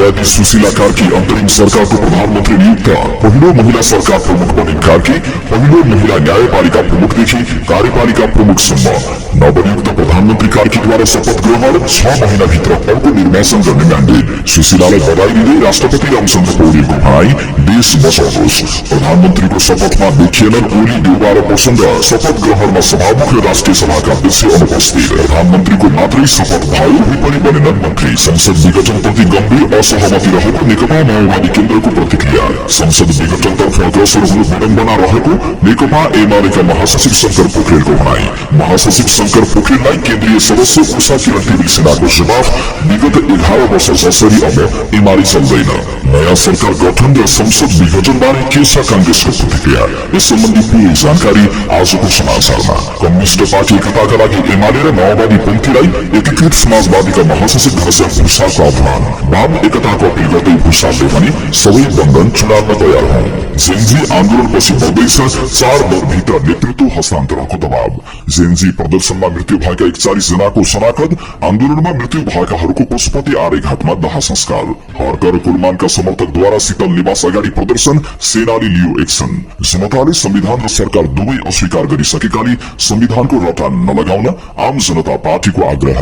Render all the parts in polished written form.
न्यायाधीश सुशीला कार्की अंतरिम सरकारको प्रधानमन्त्री नियुक्त। पहिलो महिला सरकार प्रमुख बनिन् कार्की पहिलो महिला न्यायपालिका प्रमुखदेखि कार्यपालिका प्रमुखसम्म। नवनियुक्त प्रधानमन्त्री कार्कीद्वारा शपथ ग्रहण 6 महिनाभित्र अर्को निर्वाचन गर्ने म्यान्डेट। सुशीलालाई बधाई दिँदै राष्ट्रपति रामचन्द्र पौडेलको भनाई देश बचाउनुहोस्। प्रधानमन्त्रीको शपथमा देखिएनन् ओली देउवा र पोषण र शपथ ग्रहणमा सभामुख र राष्ट्रिय सभाका अध्यक्ष अनुपस्थित। प्रधानमन्त्रीको मात्रै शपथ भयो पनि बनेनन् मन्त्री। संसद विघटनप्रति गम्भीर असहमति रहेको नेकपा माओवादी केन्द्रको प्रतिक्रिया। संसद विघटनतर्फ अग्रसर हुनु विडम्बना रहेको नेकपा एमालेका महासचिव शंकर पोखरेलको भनाई। महासचिव शंकर पोखरेललाई केन्द्रीय सदस्य उषा किरण टेबल सेनाको जवाफ, विगत 11 वर्ष जसरी अब एमाले चल्दैन। नयाँ सरकार गठन र संसद विघटन बारे के छ कांग्रेसको प्रतिक्रिया? यस सम्बन्धी पूर्ण जानकारी आजको समाचारमा। कम्युनिस्ट पार्टी एकताका लागि एमाले र माओवादी पन्थीलाई एकीकृत समाजवादीका महासचिव घनश्याम भूषालको आह्वान। वाम एकताको अपील गर्दै भूषालले भने सबै बन्धन चुनावमा तयार हुन्। जेनजी आन्दोलनपछि बढ्दैछ 4 दलभित्र नेतृत्व हस्तान्तरणको दबाव। जेनजी प्रदर्शनमा मृत्यु भएका 41 जनाको शनाखत, आन्दोलनमा मृत्यु भएकाहरूको पशुपति आर्यघाटमा दाह संस्कार। हर्कर कुलमानका समर्थकद्वारा शीतल निवास अगाडि प्रदर्शन, सेनाले लियो एक्सन। जनताले संविधान र सरकार दुवै अस्वीकार गरिसकेकाले संविधानको रटा नलगाउन आम जनता पार्टीको आग्रह।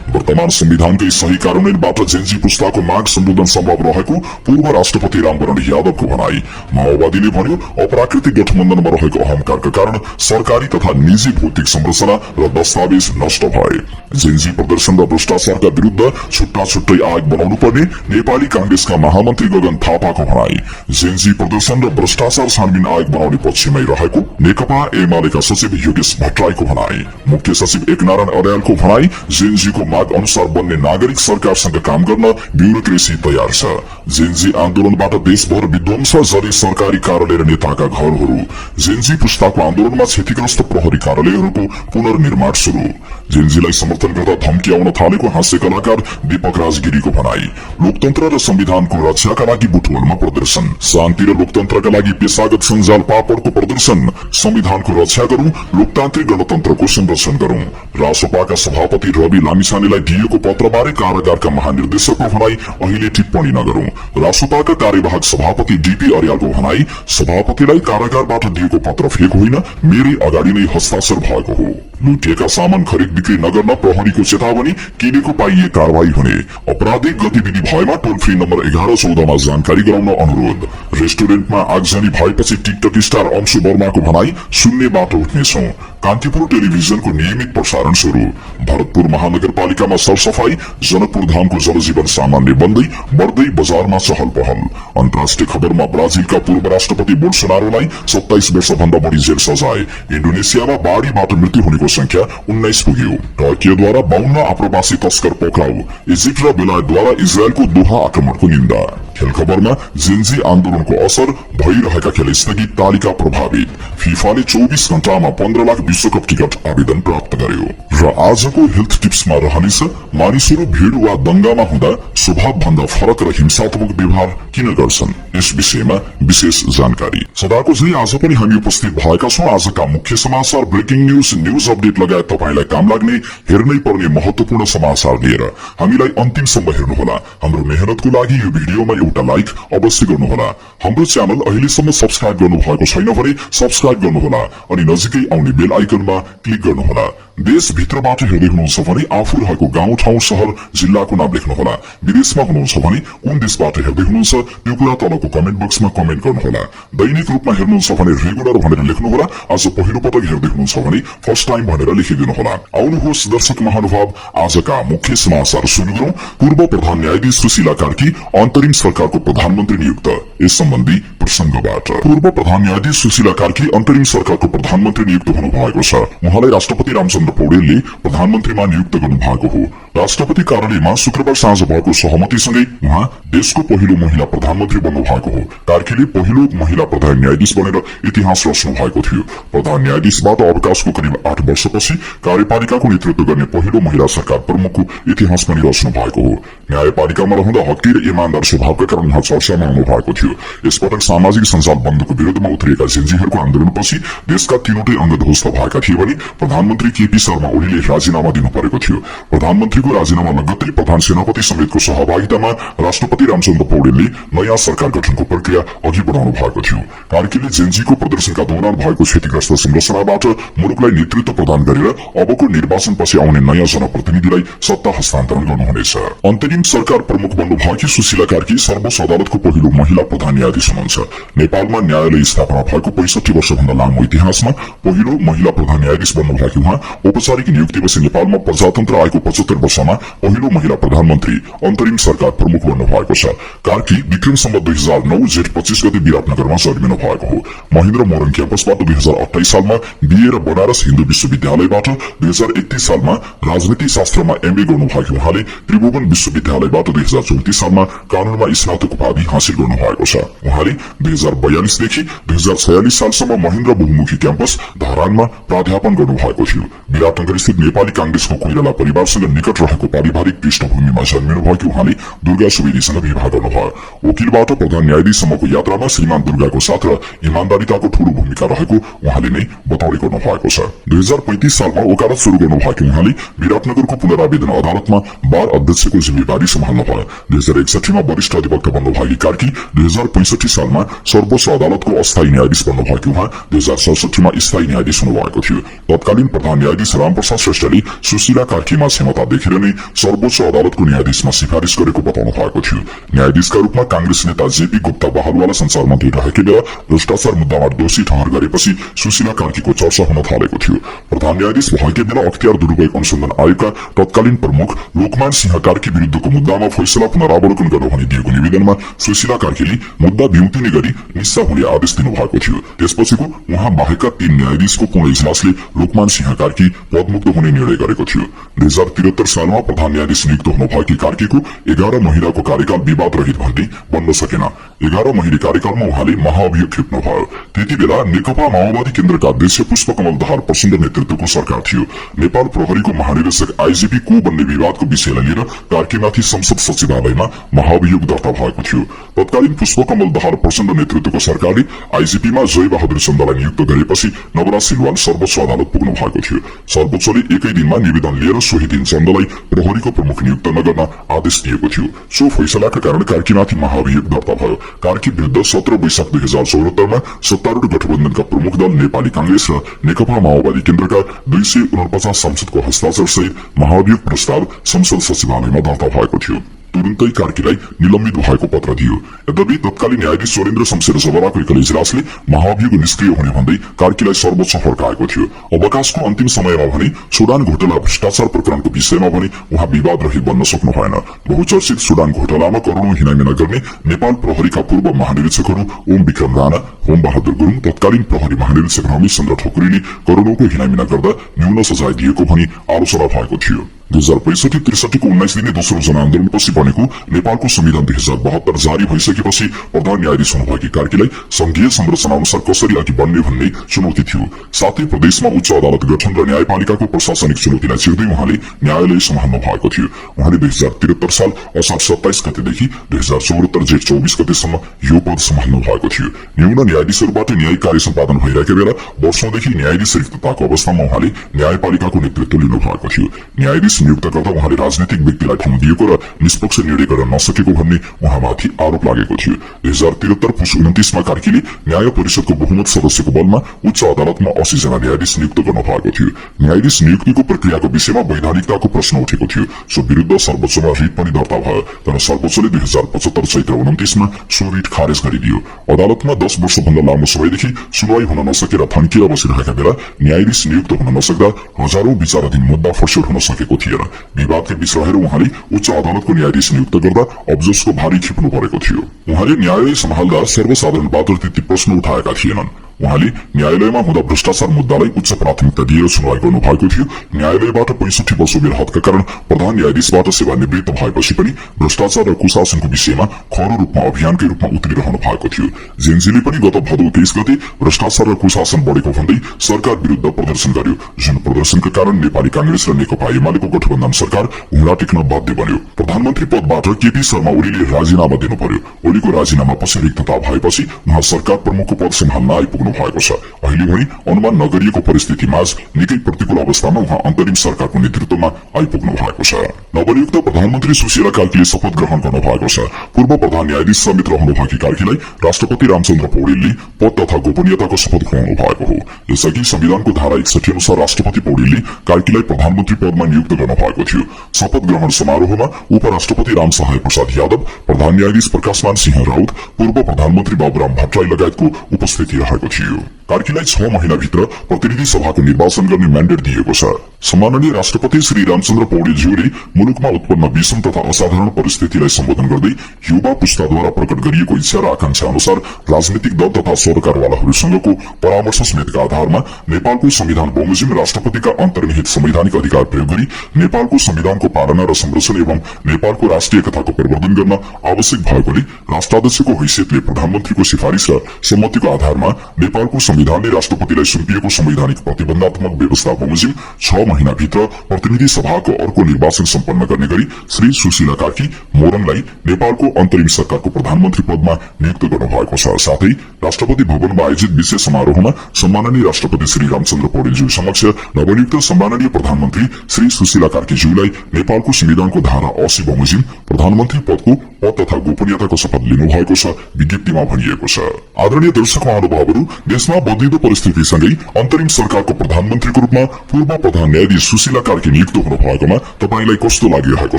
वर्तमान संविधानकै सही कार्यान्वयनबाट जेनजी पुस्ताको माग सम्बोधन सम्भव रहेको पूर्व राष्ट्रपति रामवरण यादवको भनाई। माओवादीले भन्यो अपराकृतिक गठबन्धनमा रहेको अहंकारका कारण सरकारी तथा निजी भौतिक संरचना र दस्तावेज नष्ट भए। जेनजी प्रदर्शन र भ्रष्टाचारका विरुद्ध छुट्टा छुट्टै आयोग बनाउनु पर्ने नेपाली कांग्रेसका महामन्त्री गगन थापाको भनाई। जेनजी प्रदर्शन र भ्रष्टाचार छानबिन आयोग बनाउने पक्षमै रहेको नेकपा एमालेका सचिव योगेश भट्टराईको भनाई। मुख्य सचिव एकनारायण अर्यालको भनाई जेनजीको माग अनुसार बन्ने नागरिक सरकारसँग काम गर्न ब्युरोक्रेसी तयार छ। जेनजी आन्दोलनबाट देशभर विध्वंस जरे सरकारी कार्यालय र नेताका घरहरू। जेनजी पुस्ताको आन्दोलनमा क्षतिग्रस्त प्रहरी कार्यालयहरूको पुनर्निर्माण शुरू। जेनजीलाई समर्थन गर्दा धम्की आउन थालेको हास्य कलाकार दीपक राजगिरीको भनाई। लोकतन्त्र र संविधानको रक्षाका लागि बुटवलमा प्रदर्शन। शान्ति र लोकतन्त्रका लागि पेशागत सञ्जाल पापडको प्रदर्शन। संविधानको रक्षा गरौं, लोकतान्त्रिक गणतन्त्रको संरक्षण गरौं। रासपाका सभापति रवि लामिछानेलाई दिएको पत्रबारे कारागारका महानिर्देशकको भनाई अहिले टिप्पणी नगरौं। रासपाका कार्यवाहक सभापति डीपी अर्यालको भनाई सभापतिलाई कारागारबाट दिएको पत्र फेक होइन, मेरै अगाडि नै हस्ताक्षर भएको हो। लुटिएका सामान खरिद बिक्री नगर्न प्रहरीको चेतावनी, किनेको पाइए कारवाही हुने। आपराधिक गतिविधि भएमा टोल फ्री नम्बर 1114 मा जानकारी गराउन अनुरोध। रेस्टुरेन्टमा आगजनी भएपछि टिकटक स्टार अंशु वर्माको भनाई शून्यबाट उठ्नेछौं। कान्तिपुर टेलिभिजनको नियमित प्रसारण शुरू। भरतपुर महानगरपालिकामा सरसफाई, जनकपुर धामको जनजीवन सामान्य बन्दै बढ्दै बजारमा चहल पहल। अन्तर्राष्ट्रिय खबरमा ब्राजिलका पूर्व राष्ट्रपति बोल्सोनारोलाई 27 वर्षभन्दा बढी जेल सजाय। इन्डोनेसियामा बाढीबाट मृत्यु हुनेको संख्या 19 पुग्यो। टर्कीद्वारा 52 आप्रवासी तस्कर पक्राउ। इजिप्ट र बेलायतद्वारा इजरायलको दोहा आक्रमणको निन्दा। खेल खबरमा जेनजी आन्दोलनको असर, भइरहेका खेल स्थगित, तालिका प्रभावित। फिफाले 24 घण्टामा 15 लाख विश्वकप टिकट आवेदन प्राप्त गर्यो। र आजको हेल्थ टिप्समा रहनेछ मानिसहरू भीड़ वा दंगामा हुँदा स्वभाव भन्दा फरक र हिंसात्मक व्यवहार किन गर्छन्, यस विषयमा विशेष जानकारी। सदाको झै आज पनि हामी उपस्थित भएका छौं आजका मुख्य समाचार, ब्रेकिङ न्यूज अपडेट लगायत तपाईलाई काम लाग्ने, हेर्नै पर्ने महत्वपूर्ण समाचार लिएर। हामीलाई अन्तिमसम्म हेर्नुहोला। हाम्रो मेहनतको लागि यो भिडियोमा एउटा लाइक अवश्य गर्नुहोला। हाम्रो च्यानल अहिलेसम्म सब्स्क्राइब गर्नुभएको छैन भने सब्स्क्राइब गर्नुहोला अनि नजिकै आउने बेल आइकनमा क्लिक गर्नुहोला। देशभित्रबाट हेर्दै हुनुहुन्छ भने आफू रहेको गाउँ ठाउँ शहर जिल्लाको नाम लेख्नुहोला। विदेशमा हुनुहुन्छ भने कुन देशबाट हेर्दै हुनुहुन्छ त्यो कुरा तलको कमेन्ट बक्समा कमेन्ट गर्नुहोला। दैनिक रूपमा हेर्नुहुन्छ भने रेगुलर भनेर लेख्नुहोला। आज पहिलो पटक हेर्दै हुनुहुन्छ भने फर्स्ट टाइम भनेर लेखिदिनुहोला। आउनुहोस् दर्शक महानुभाव, आजका मुख्य समाचार सुरु गरौं। पूर्व प्रधान न्यायाधीश सुशीला कार्की अन्तरिम सरकारको प्रधानमन्त्री नियुक्त, यस सम्बन्धी प्रसंगबाट। पूर्व प्रधान न्यायाधीश सुशीला कार्की अन्तरिम सरकारको प्रधानमन्त्री नियुक्त हुनु भएको छ। उहाँलाई राष्ट्रपति रामचन्द्र पौडेलले प्रधानमन्त्रीमा नियुक्त गर्नु भएको हो। राष्ट्रपति कार्यालयमा शुक्रबार साँझ भएको सहमतिसँगै उहाँ देशको पहिलो महिला प्रधानमन्त्री बन्नु भएको हो। कार्कीले पहिलो महिला प्रधान न्यायाधीश बनेर इतिहास रच्नु भएको थियो। प्रधान न्यायाधीशबाट अवकाशको करिब 8 वर्षपछि कार्यपालिकाको नेतृत्व गर्ने पहिलो महिला सरकार प्रमुखको इतिहास पनि रच्नु भएको हो। न्यायपालिकामा रहँदा हक्की र इमानदार स्वभावका कारण उहाँ चर्चामा आउनु भएको थियो। यसपटक सामाजिक सञ्जाल बन्दको विरोधमा उत्रिएका जेन्जीहरूको आन्दोलनपछि देशका तीनवटै अंग ध्वस्त भएका थिए भने प्रधानमन्त्री केपी शर्मा ओलीले राजीनामा दिनु परेको थियो। प्रधानमन्त्रीको राजीनामा लगत्तै प्रधान सेनापति समेतको सहभागितामा राष्ट्रपति रामचन्द्र पौडेलले नयाँ सरकार गठनको प्रक्रिया अघि बढाउनु भएको थियो। कार्कीले जेन्जीको प्रदर्शनका दौरान भएको क्षतिग्रस्त संरचनाबाट मुलुकलाई नेतृत्व प्रदान गरेर अबको निर्वाचनपछि आउने नयाँ जनप्रतिनिधिलाई सत्ता हस्तान्तरण गर्नुहुनेछ। अन्तरिम सरकार प्रमुख बन्नुभएकी सुशीला कार्की सर्वोच्च अदालतको पहिलो महिला प्रधान न्यायाधीश हुनुहुन्छ। नेपालमा न्यायालय स्थापना भएको 65 वर्षभन्दा लामो इतिहासमा पहिलो महिला प्रधान न्यायाधीश बन्नुभएकी उहाँ औपचारिक नियुक्तिपछि नेपालमा प्रजातन्त्र आएको 75 वर्षमा पहिलो महिला प्रधानमन्त्री अन्तरिम सरकार प्रमुख बन्नुभएको छ। कार्की विक्रम सम्वत 2009 जेठ 25 गते विराटनगरमा जन्मिनु भएको हो। महेन्द्र मोरङ क्याम्पसबाट 2028 सालमा बीए र बनारस हिन्दू विश्वविद्यालयबाट 2031 सालमा राजनीति शास्त्रमा एमए गर्नुभएकी उहाँले त्रिभुवन विश्वविद्यालयबाट 2034 सालमा कानूनमा स्नातक उपाधि हासिल गर्नुभएको छ। उहाँले 2042 देखि 2046 सालसम्म महेन्द्र बहुमुखी क्याम्पस धरानमा प्राध्यापन गर्नुभएको थियो। विराटनगर स्थित नेपाली कांग्रेसको कोइराला परिवारसँग निकट रहेको पारिवारिक पृष्ठभूमिमा जन्मिनु भएकी उहाँले दुर्गा सुवेदीसँग विवाह गर्नुभयो। वकिलबाट प्रधान न्यायाधीशसम्मको यात्रामा श्रीमान दुर्गाको साथ र इमान्दारिताको ठूलो भूमिका रहेको उहाँले नै बताउने गर्नुभएको छ। 2035 सालमा वकालत शुरू गर्नुभएकी उहाँले विराटनगरको पुनरावेदन अदालतमा बार अध्यक्षको जिम्मेवारी सम्हाल्नु भयो। 2061 मा वरिष्ठ अधिवक्ता बन्नुभएकी कार्की 2065 सालमा सर्वोच्च अदालतको अस्थायी न्यायाधीश बन्नुभएकी उहाँ 2067 मा स्थायी न्यायाधीश हुनुभएको थियो। तत्कालीन प्रधान न्यायाधीश रामप्रसाद श्रेष्ठले सुशीला कार्कीमा क्षमता देखेर नै सर्वोच्च अदालतको न्यायाधीशमा सिफारिस गरेको बताउनु भएको थियो। न्यायाधीशका रूपमा कांग्रेस नेता जेपी गुप्ता बहालवाला संचार मन्त्री रहेकै बेला भ्रष्टाचार मुद्दामा दोषी ठहर गरेपछि सुशीला कार्कीको चर्चा हुन थालेको थियो। प्रधान न्यायाधीश भएकै बेला अख्तियार दुरुपयोग अनुसन्धान आयोगका तत्कालीन प्रमुख लोकमान सिंह कार्की विरुद्धको मुद्दामा फैसला पुनरावलोकन गर्नु भनी दिएको निवेदनमा सुशीला कार्कीले मुद्दा बिउतिने गरी निस्सा हुने आदेश दिनुभएको थियो। त्यसपछिको उहाँ बाहेकका 3 न्यायाधीशको पूर्ण इजलासले लोकमान सिंह कार्की पदमुक्त हुने निर्णय गरेको थियो। 2073 सालमा प्रधान न्यायाधीश नियुक्त हुनुभएकी कार्कीको 11 महिनाको कार्यकाल विवाद रहित भन्ने बन्न सकेन। 11 महिने कार्यकालमा उहाँले महाअभियोग खेप्नुभयो। त्यति बेला नेकपा माओवादी केन्द्रका अध्यक्ष पुष्पकमल दाहाल प्रचण्ड नेतृत्वको सरकार थियो। नेपाल प्रहरीको महानिदेशक आईजीपी को बन्ने विवादको विषयलाई लिएर कार्कीमाथि संसद सचिवालयमा महाअभियोग दर्ता भएको थियो। तत्कालीन पुष्पकमल दाहाल प्रचण्ड नेतृत्वको सरकारले आईजीपीमा जय बहादुर चन्दलाई नियुक्त गरेपछि नवराज सिलवाल सर्वोच्च अदालत पुग्नु भएको थियो। सर्वोच्चले एकै दिनमा निवेदन लिएर सोही दिन चन्दलाई प्रहरीको प्रमुख नियुक्त नगर्न आदेश दिएको थियो। सो फैसलाका कारण कार्कीमाथि महाअभियोग दर्ता भयो। कार्की विरुद्ध 17 वैशाख 2074 मा सत्तारूढ़ गठबन्धनका प्रमुख दल नेपाली कांग्रेस र नेकपा माओवादी केन्द्रका 249 सांसदको हस्ताक्षर सहित महाअभियोग प्रस्ताव संसद सचिवालयमा दर्ता भएको थियो। तुरुन्तै कार्कीलाई निलम्बित भएको पत्र दियो। यद्यपि तत्कालीन न्यायाधीश सुरेन्द्र शमशेर जबराको एकल इजलासले महाअभियोग निष्क्रिय हुने भन्दै कार्कीलाई सर्वोच्च फर्काएको थियो। अवकाशको अन्तिम समयमा भने सुडान घोटाला भ्रष्टाचार प्रकरणको विषयमा भने उहाँ विवाद रहित बन्न सक्नु भएन। बहुचर्चित सुडान घोटालामा करोडौं हिनामिना गर्ने नेपाल प्रहरीका पूर्व महानिरीक्षकहरू ओम विक्रम राणा, होम बहादुर गुरुङ, तत्कालीन प्रहरी महानिरीक्षक रमेश चन्द्र ठकुरीले करोडौंको हिनामिना गर्दा न्यून सजाय दिएको भनी आलोचना भएको थियो। 2065-63 को 19 दिने दोस्रो जनआन्दोलनपछि बनेको नेपालको संविधान 2072 जारी भइसकेपछि प्रधान न्यायाधीश हुनुभएकी कार्कीलाई संघीय संरचना अनुसार कसरी अघि बढ्ने भन्ने चुनौती थियो। साथै प्रदेशमा उच्च अदालत गठन र न्यायपालिकाको प्रशासनिक चुनौतीलाई चिर्दै उहाँले न्यायालय सम्हाल्नु भएको थियो। उहाँले 2073 साल असार 27 गतेदेखि 2074 जेठ 24 गतेसम्म यो पद सम्हाल्नु भएको थियो। न्यून न्यायाधीशहरूबाट न्यायिक कार्य सम्पादन भइरहेका बेला वर्षौंदेखि न्यायाधीश रिक्तताको अवस्थामा उहाँले न्यायपालिकाको नेतृत्व लिनु भएको थियो। न्यायाधीश नियुक्त गर्दा उहाँले राजनीतिक व्यक्तिलाई ठाउँ दिएको र निष्पक्ष निर्णय गर्न नसकेको भन्ने उहाँमाथि आरोप लागेको थियो। 2073 पुस 29 मा कार्कीले न्याय परिषदको बहुमत सदस्यको बलमा उच्च अदालतमा 80 जना न्यायाधीश नियुक्त गर्न भएको थियो। न्यायाधीश नियुक्तिको प्रक्रियाको विषयमा वैधानिकताको प्रश्न उठेको थियो। सो विरुद्ध सर्वोच्चमा रिट पनि दर्ता भयो, तर सर्वोच्चले 2075 चैत्र 29 मा सो रिट खारेज गरिदियो। अदालतमा 10 वर्षभन्दा लामो समयदेखि सुनवाई हुन नसकेर थन्किएर बसिरहेका बेला न्यायाधीश नियुक्त हुन नसक्दा हजारौं विचाराधीन मुद्दा फर्स्योट हुन सकेको थियो। विवादकै बीच रहेर उहाँले उच्च अदालतको न्यायाधीश नियुक्त गर्दा अब्जसको भारी खिप्नु परेको थियो। उहाँले न्यायालय सम्हाल्दा सर्वसाधारणबाट त्यति प्रश्न उठाएका थिएनन्। उहाँले न्यायालयमा हुँदा भ्रष्टाचार मुद्दालाई उच्च प्राथमिकता दिएर सुनवाई गर्नु भएको थियो। न्यायालयबाट 65 वर्ष उमेर हदका कारण प्रधान न्यायाधीशबाट सेवानिवृत्त भएपछि पनि भ्रष्टाचार र कुशासनको विषयमा खरो रूपमा अभियानकै रूपमा उत्रिरहनु भएको थियो। जेएनजीले पनि गत भदौ 23 गते भ्रष्टाचार र कुशासन बढेको भन्दै सरकार विरुद्ध प्रदर्शन गर्यो, जुन प्रदर्शनका कारण नेपाली कांग्रेस र नेकपा एमालेको गठबन्धन सरकार हुँडा टेक्न बाध्य बन्यो। प्रधानमन्त्री पदबाट केपी शर्मा ओलीले राजीनामा दिनु पर्यो। ओलीको राजीनामा पछि रिक्तता भएपछि उहाँ सरकार प्रमुखको पद सम्हाल्न आइपुग्नु भएको छ। अहिले भने अनुमान नगरिएको परिस्थितिमा निकै प्रतिकूल अवस्थामा उहाँ अन्तरिम सरकारको नेतृत्वमा आइपुग्नु भएको छ। नवनियुक्त प्रधानमन्त्री सुशीला कार्कीले शपथ ग्रहण गर्नु भएको छ। पूर्व प्रधान न्यायाधीश समेत रहनुभएकी कार्कीलाई राष्ट्रपति रामचन्द्र पौडेलले पद तथा गोपनीयताको शपथ खुवाउनु भएको हो। यसअघि संविधानको धारा 61 अनुसार राष्ट्रपति पौडेलले कार्कीलाई प्रधानमन्त्री पदमा नियुक्त गर्नु भएको थियो। शपथ ग्रहण समारोहमा उपराष्ट्रपति रामसहाय प्रसाद यादव, प्रधान न्यायाधीश प्रकाशमान सिंह राउत, पूर्व प्रधानमन्त्री बाबुराम भट्टराई लगायतको उपस्थिति रहेको थियो। कार्कीलाई 6 महिनाभित्र प्रतिनिधि सभाको निर्वाचन गर्ने म्यान्डेट दिएको छ। सम्माननीय राष्ट्रपति श्री रामचन्द्र पौडेलज्यूले मुलुकमा उत्पन्न विषम तथा असाधारण परिस्थितिलाई सम्बोधन गर्दै युवा पुस्ताद्वारा प्रकट गरिएको इच्छा र आकांक्षा अनुसार राजनीतिक दल तथा सरकारवालाहरूसँगको परामर्श समेतका आधारमा नेपालको संविधान बमोजिम राष्ट्रपतिका अन्तर्निहित संवैधानिक अधिकार प्रयोग गरी नेपालको संविधानको पालना र संरक्षण एवं नेपालको राष्ट्रिय एकताको प्रवर्धन गर्न आवश्यक भएकोले राष्ट्राध्यक्षको हैसियतले प्रधानमन्त्रीको सिफारिस र सम्मतिको आधारमा नेपालको संविधानले राष्ट्रपतिलाई सुम्पिएको संवैधानिक प्रतिबन्धात्मक व्यवस्था बमोजिम 6 महिनाभित्र प्रतिनिधि सभाको अर्को निर्वाचन सम्पन्न गर्ने गरी श्री सुशीला कार्की मोरङलाई नेपालको अन्तरिम सरकारको प्रधानमन्त्री पदमा नियुक्त गर्नुभएको छ। साथै राष्ट्रपति भवनमा आयोजित विशेष समारोहमा सम्माननीय राष्ट्रपति श्री रामचन्द्र पौडेलज्यू समक्ष नवनियुक्त सम्माननीय प्रधानमन्त्री श्री सुशीला कार्कीज्यूलाई नेपालको संविधानको धारा 80 बमोजिम प्रधानमन्त्री पदको पद तथा गोपनीयताको शपथ लिनुभएको छ, विज्ञप्तिमा भनिएको छ। आदरणीय दर्शक महानुभावहरू, देशमा बदलिदो परिस्थितिसँगै अन्तरिम सरकारको प्रधानमन्त्रीको रूपमा पूर्व प्रधान न्यायाधीश सुशीला कार्की नियुक्त हुनु भएकोमा तपाईलाई कस्तो लागिरहेको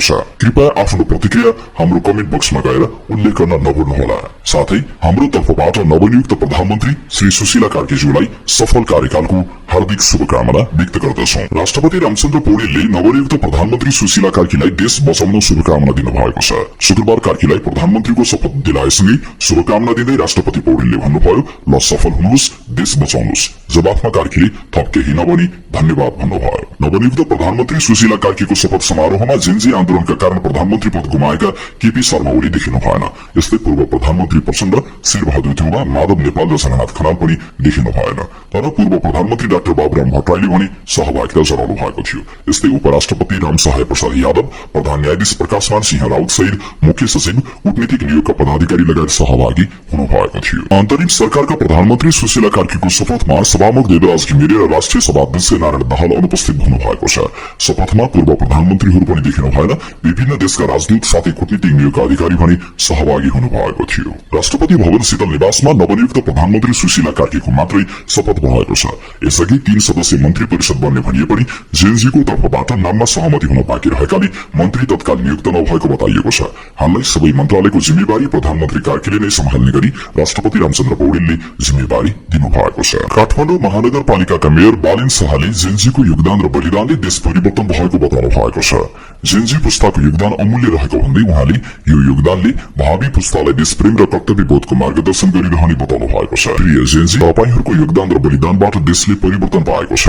छ? कृपया आफ्नो प्रतिक्रिया हाम्रो कमेन्ट बक्समा गएर उल्लेख गर्न नभुल्नुहोला। साथै हाम्रो तर्फबाट नवनियुक्त प्रधानमन्त्री श्री सुशीला कार्कीज्यूलाई सफल कार्यकालको हार्दिक शुभकामना व्यक्त गर्दछौं। राष्ट्रपति रामचन्द्र पौडेलले नवनियुक्त प्रधानमन्त्री सुशीला कार्कीलाई देश बचाउन शुभकामना दिनुभएको छ। शुक्रबार कार्कीलाई प्रधानमन्त्रीको शपथ दिलाएसँगै शुभकामना दिँदै राष्ट्रपति पौडेलले भन्नुभयो, ल सफल हुनुहोस्, देश बचाउनुहोस्। जवाफमा कार्कीले थप केही नभनी धन्यवाद भन्नुभयो। नवनियुक्त प्रधानमन्त्री सुशीला कार्कीको शपथ समारोहमा जेएनजी आन्दोलनका कारण प्रधानमन्त्री पद गुमाएका केपी शर्मा ओली देखिनु भएन। यस्तै पूर्व प्रधानमन्त्री प्रचण्ड, शेरबहादुर देउवा, माधव नेपाल र जगन्नाथ खनाल पनि देखिनु भएन। तर पूर्व प्रधानमन्त्री डाक्टर बाबुराम भट्टराईले भने सहभागिता जनाउनु भएको थियो। यस्तै उपराष्ट्रपति रामसहाय प्रसाद यादव, प्रधान न्यायाधीश प्रकाशमान सिंह राउत सहित मुख्य सचिव, कूटनीतिक नियोगका पदाधिकारी लगायत सहभागी हुनु भएको थियो। अन्तरिम सरकारका प्रधानमन्त्री सुशीला कार्कीको शपथमा सभामुख देवराज घिमिरे र राष्ट्रिय सभा अध्यक्ष नारायण दाहाल अनुपस्थित हुनु भएको छ। शपथमा पूर्व प्रधानमन्त्रीहरू पनि देखिनु भएन। विभिन्न देशका राजदूत साथै कूटनीतिक नियोगका अधिकारी पनि सहभागी हुनु भएको थियो। राष्ट्रपति भवन शीतल निवासमा नवनियुक्त प्रधानमन्त्री सुशीला कार्कीको मात्रै शपथ भएको छ। यसअघि 3 सदस्यीय मन्त्री परिषद बन्ने भनिए पनि जेएनजीको तर्फबाट नाममा सहमति हुन बाँकी रहेकाले मन्त्री तत्काल नियुक्त नभएको बताइएको छ। हालै सबै मन्त्रालयको जिम्मेवारी प्रधानमन्त्री कार्कीले नै सम्हाल्ने गरी राष्ट्रपति रामचन्द्र पौडेलले जिम्मेवारी दिनुभएको छ। काठमाडौँ महानगरपालिकाका मेयर बालेन शाहले जेएनजीको योगदान र बलिदानले देश परिवर्तन भएको बताउनु भएको छ। जेएनजी पुस्ताको योगदान अमूल्य रहेको भन्दै उहाँले यो योगदानले भावी पुस्तालाई देशप्रेम र कर्तव्यबोधको मार्गदर्शन गरिरहने बताउनु भएको छ। प्रिय जेएनजी, तपाईहरूको योगदान र बलिदानबाट देशले परिवर्तन पाएको छ।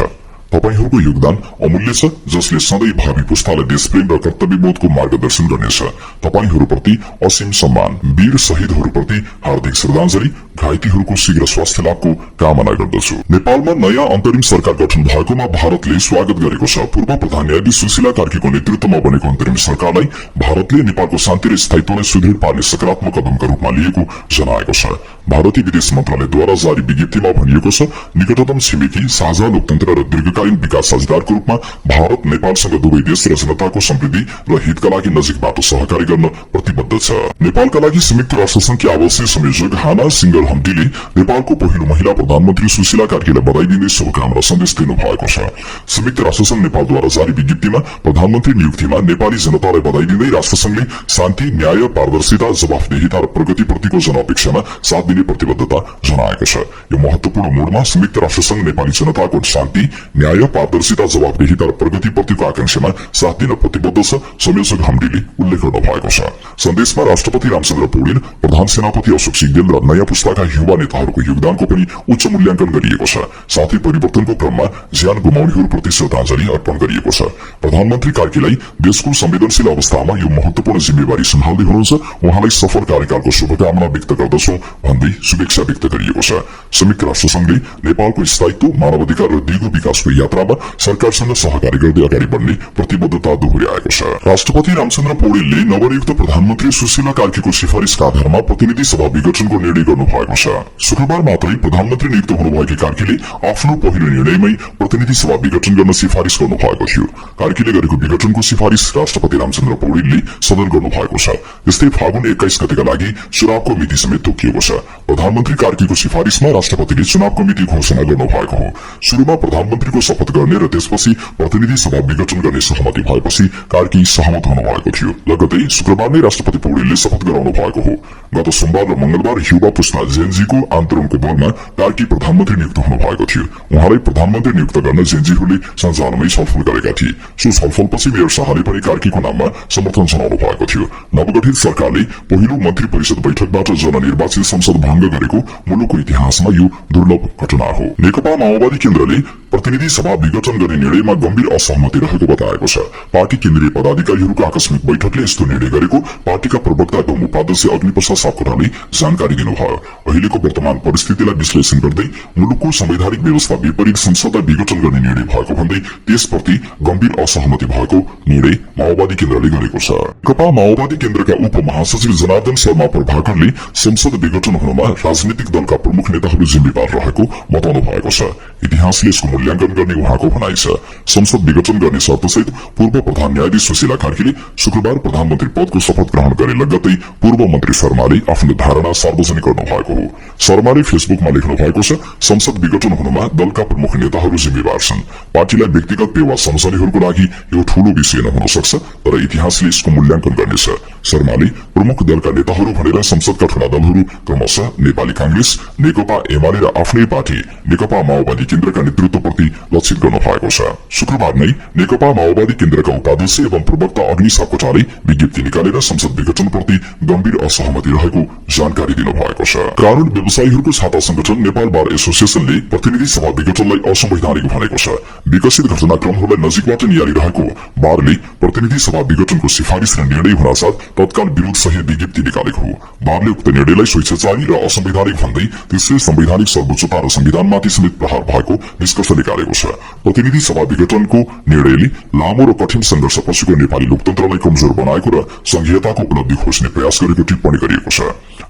तपाईहरूको योगदान अमूल्य छ, जसले सधैँ भावी पुस्तालाई देशप्रेम र कर्तव्यबोधको मार्गदर्शन गर्नेछ। तपाईहरूप्रति असीम सम्मान। वीर शहीदहरूप्रति हार्दिक श्रद्धाञ्जली। घाइतेहरूको शीघ्र स्वास्थ्य लाभको कामना गर्दछु। नेपालमा नयाँ अन्तरिम सरकार गठन भएकोमा भारतले स्वागत गरेको छ। पूर्व प्रधान न्यायाधीश सुशीला कार्कीको नेतृत्वमा बनेको अन्तरिम सरकारलाई भारतले नेपालको शान्ति र स्थायित्वलाई सुदृढ पार्ने सकारात्मक कदमका रूपमा लिएको जनाएको छ। भारतीय विदेश मन्त्रालयद्वारा जारी विज्ञप्तिमा भनिएको छ, निकटतम छिमेकी, साझा लोकतन्त्र र दीर्घकालीन विकास साझेदारको रूपमा भारत नेपालसँग दुवै देश र जनताको समृद्धि र हितका लागि नजिकबाट सहकारी गर्न प्रतिबद्ध छ। नेपालका लागि संयुक्त राष्ट्रसंघकी आवासीय संयोजक हाना सिंगर हम्टीले नेपालको पहिलो महिला प्रधानमन्त्री सुशीला कार्कीलाई बधाई दिँदै शुभकामना सन्देश दिनु भएको छ। संयुक्त राष्ट्रसंघ नेपालद्वारा जारी विज्ञप्तिमा प्रधानमन्त्री नियुक्तिमा नेपाली जनतालाई बधाई दिँदै राष्ट्रसंघले शान्ति, न्याय, पारदर्शिता, जवाफदेहिता र प्रगतिप्रतिको जनअपेक्षामा साथ दिने प्रतिबद्धता जनाएको छ। यो महत्वपूर्ण मोडमा संयुक्त राष्ट्रसंघ नेपाली जनताको शान्ति, न्याय, पारदर्शिता, जवाफदेहिता र प्रगतिप्रतिको आकांक्षामा साथ दिन प्रतिबद्ध छ, संयोजक हम्टीले उल्लेख गर्नु भएको छ। सन्देशमा राष्ट्रपति रामचन्द्र पौडेल, प्रधान सेनापति अशोक सिंहदेल र नयाँ पुस्ता संस्थाका युवा नेताहरूको योगदानको पनि उच्च मूल्याङ्कन गरिएको छ। साथै परिवर्तनको क्रममा ज्यान गुमाउनेहरूप्रति श्रद्धाञ्जली अर्पण गरिएको छ। प्रधानमन्त्री कार्कीलाई देशको संवेदनशील अवस्थामा यो महत्वपूर्ण जिम्मेवारी सम्हाल्दै हुनुहुन्छ। उहाँलाई सफल कार्यकालको शुभकामना व्यक्त गर्दछौं भन्दै शुभेच्छा व्यक्त गरिएको छ। संयुक्त राष्ट्र संघले नेपालको स्थायित्व, मानवाधिकार र दिगो विकासको यात्रामा सरकारसँग सहकारी गर्दै अगाडि बढ्ने प्रतिबद्धता दोहोर्याएको छ। राष्ट्रपति रामचन्द्र पौडेलले नवनियुक्त प्रधानमन्त्री सुशीला कार्कीको सिफारिसका आधारमा प्रतिनिधि सभा विघटनको निर्णय गर्नु भएको छ। शुक्रबार मात्रै प्रधानमन्त्री नियुक्त हुनुभएकी कार्कीले आफ्नो पहिलो निर्णयमै प्रतिनिधि सभा विघटन गर्न सिफारिस गर्नु भएको थियो। कार्कीले गरेको विघटनको सिफारिस राष्ट्रपति रामचन्द्र पौडेलले सदन गर्नु भएको छ। त्यस्तै फागुन 21 गतेका लागि चुनावको मिति समेत तोकिएको छ। प्रधानमन्त्री कार्कीको सिफारिसमा राष्ट्रपतिले चुनावको मिति घोषणा गर्नु भएको हो। सुरुमा प्रधानमन्त्रीको शपथ गर्ने र त्यसपछि प्रतिनिधि सभा विघटन गर्ने सहमति भएपछि कार्की सहमत हुनु भएको थियो। लगतै शुक्रबार नै राष्ट्रपति पौडेलले शपथ गराउनु भएको हो। गत सोमबार र मंगलबार युवा पुस्ता जेनजीको आन्दोलनको बलमा कार्की प्रधानमन्त्री नियुक्त हुनु भएको थियो। उहाँलाई प्रधानमन्त्री नियुक्त गर्न जेनजीहरूले सञ्चालनमै छलफल गरेका थिए। सो छलफलपछि मेयर शाहले पनि कार्कीको नाममा समर्थन जनाउनु भएको थियो। नवगठित सरकारले पहिलो मन्त्री परिषद बैठकबाट जननिर्वाचित संसद भंग गरेको मुलुकको इतिहासमा यो दुर्लभ घटना हो। नेकपा माओवादी केन्द्रले प्रतिनिधि सभा विघटन गर्ने निर्णयमा गम्भीर असहमति रहेको बताएको छ। पार्टी केन्द्रीय पदाधिकारीहरूको आकस्मिक बैठकले यस्तो निर्णय गरेको पार्टीका प्रवक्ता एवं उपाध्यक्ष अग्निप्रसाद सापकोटाले जानकारी दिनुभयो। अहिलेको वर्तमान परिस्थितिलाई विश्लेषण गर्दै मुलुकको संवैधानिक व्यवस्था विपरीत संसदलाई विघटन गर्ने निर्णय भएको भन्दै त्यसप्रति गम्भीर असहमति भएको निर्णय माओवादी केन्द्रले गरेको छ। नेकपा माओवादी केन्द्रका उपमहासचिव जनार्दन शर्मा प्रभाकरले संसद विघटन हुनुमा राजनीतिक दलका प्रमुख नेताहरू जिम्मेवार रहेको बताउनु भएको छ। इतिहासले यसको मूल्याङ्कन गर्ने उहाँको भनाइ छ। संसद विघटन गर्ने शर्तसहित पूर्व प्रधान न्यायाधीश सुशीला कार्कीले शुक्रबार प्रधानमन्त्री पदको शपथ ग्रहण गरे लगत्तै पूर्व मन्त्री शर्माले आफ्नो धारणा सार्वजनिक गर्नु भएको हो। शर्माले फेसबुकमा लेख्नु भएको छ, संसद विघटन हुनुमा दलका प्रमुख नेताहरू जिम्मेवार छन्। पार्टीलाई व्यक्तिगत पेवा सम्झनेहरूको लागि यो ठूलो विषय नहुन सक्छ, तर इतिहासले यसको मूल्याङ्कन गर्नेछ। शर्माले प्रमुख दलका नेताहरू भनेर संसदका ठूला दलहरू क्रमशः नेपाली कांग्रेस, नेकपा एमाले र आफ्नै पार्टी नेकपा माओवादी केन्द्रका नेतृत्वप्रति लक्षित गर्नु भएको छ। शुक्रबार नै नेकपा माओवादी केन्द्रका उपाध्यक्ष एवं प्रवक्ता अग्नि सापकोटाले विज्ञप्ति निकालेर संसद विघटनप्रति गम्भीर असहमति रहेको जानकारी दिनुभएको छ। कानून व्यवसायीहरूको छाता संगठन नेपाल बार एसोसिएसनले प्रतिनिधि सभा विघटनलाई असंवैधानिक भनेको छ। विकसित घटनाक्रमहरूलाई नजिकबाट निहालिरहेको बारले प्रतिनिधि सभा विघटनको सिफारिस र निर्णय हुनासाथ तत्काल विरोध सहित विज्ञप्ति निकालेको हो। बारले उक्त निर्णयलाई स्वेच्छाचारी र असंवैधानिक भन्दै त्यसले संवैधानिक सर्वोच्चता र संविधानमाथि समेत प्रहार भएको निष्कर्ष निकालेको छ। प्रतिनिधि सभा विघटनको निर्णयले लामो र कठिन संघर्षपछिको नेपाली लोकतन्त्रलाई कमजोर बनाएको र संघीयताको उपलब्धि खोज्ने प्रयास गरेको टिप्पणी गरिएको छ।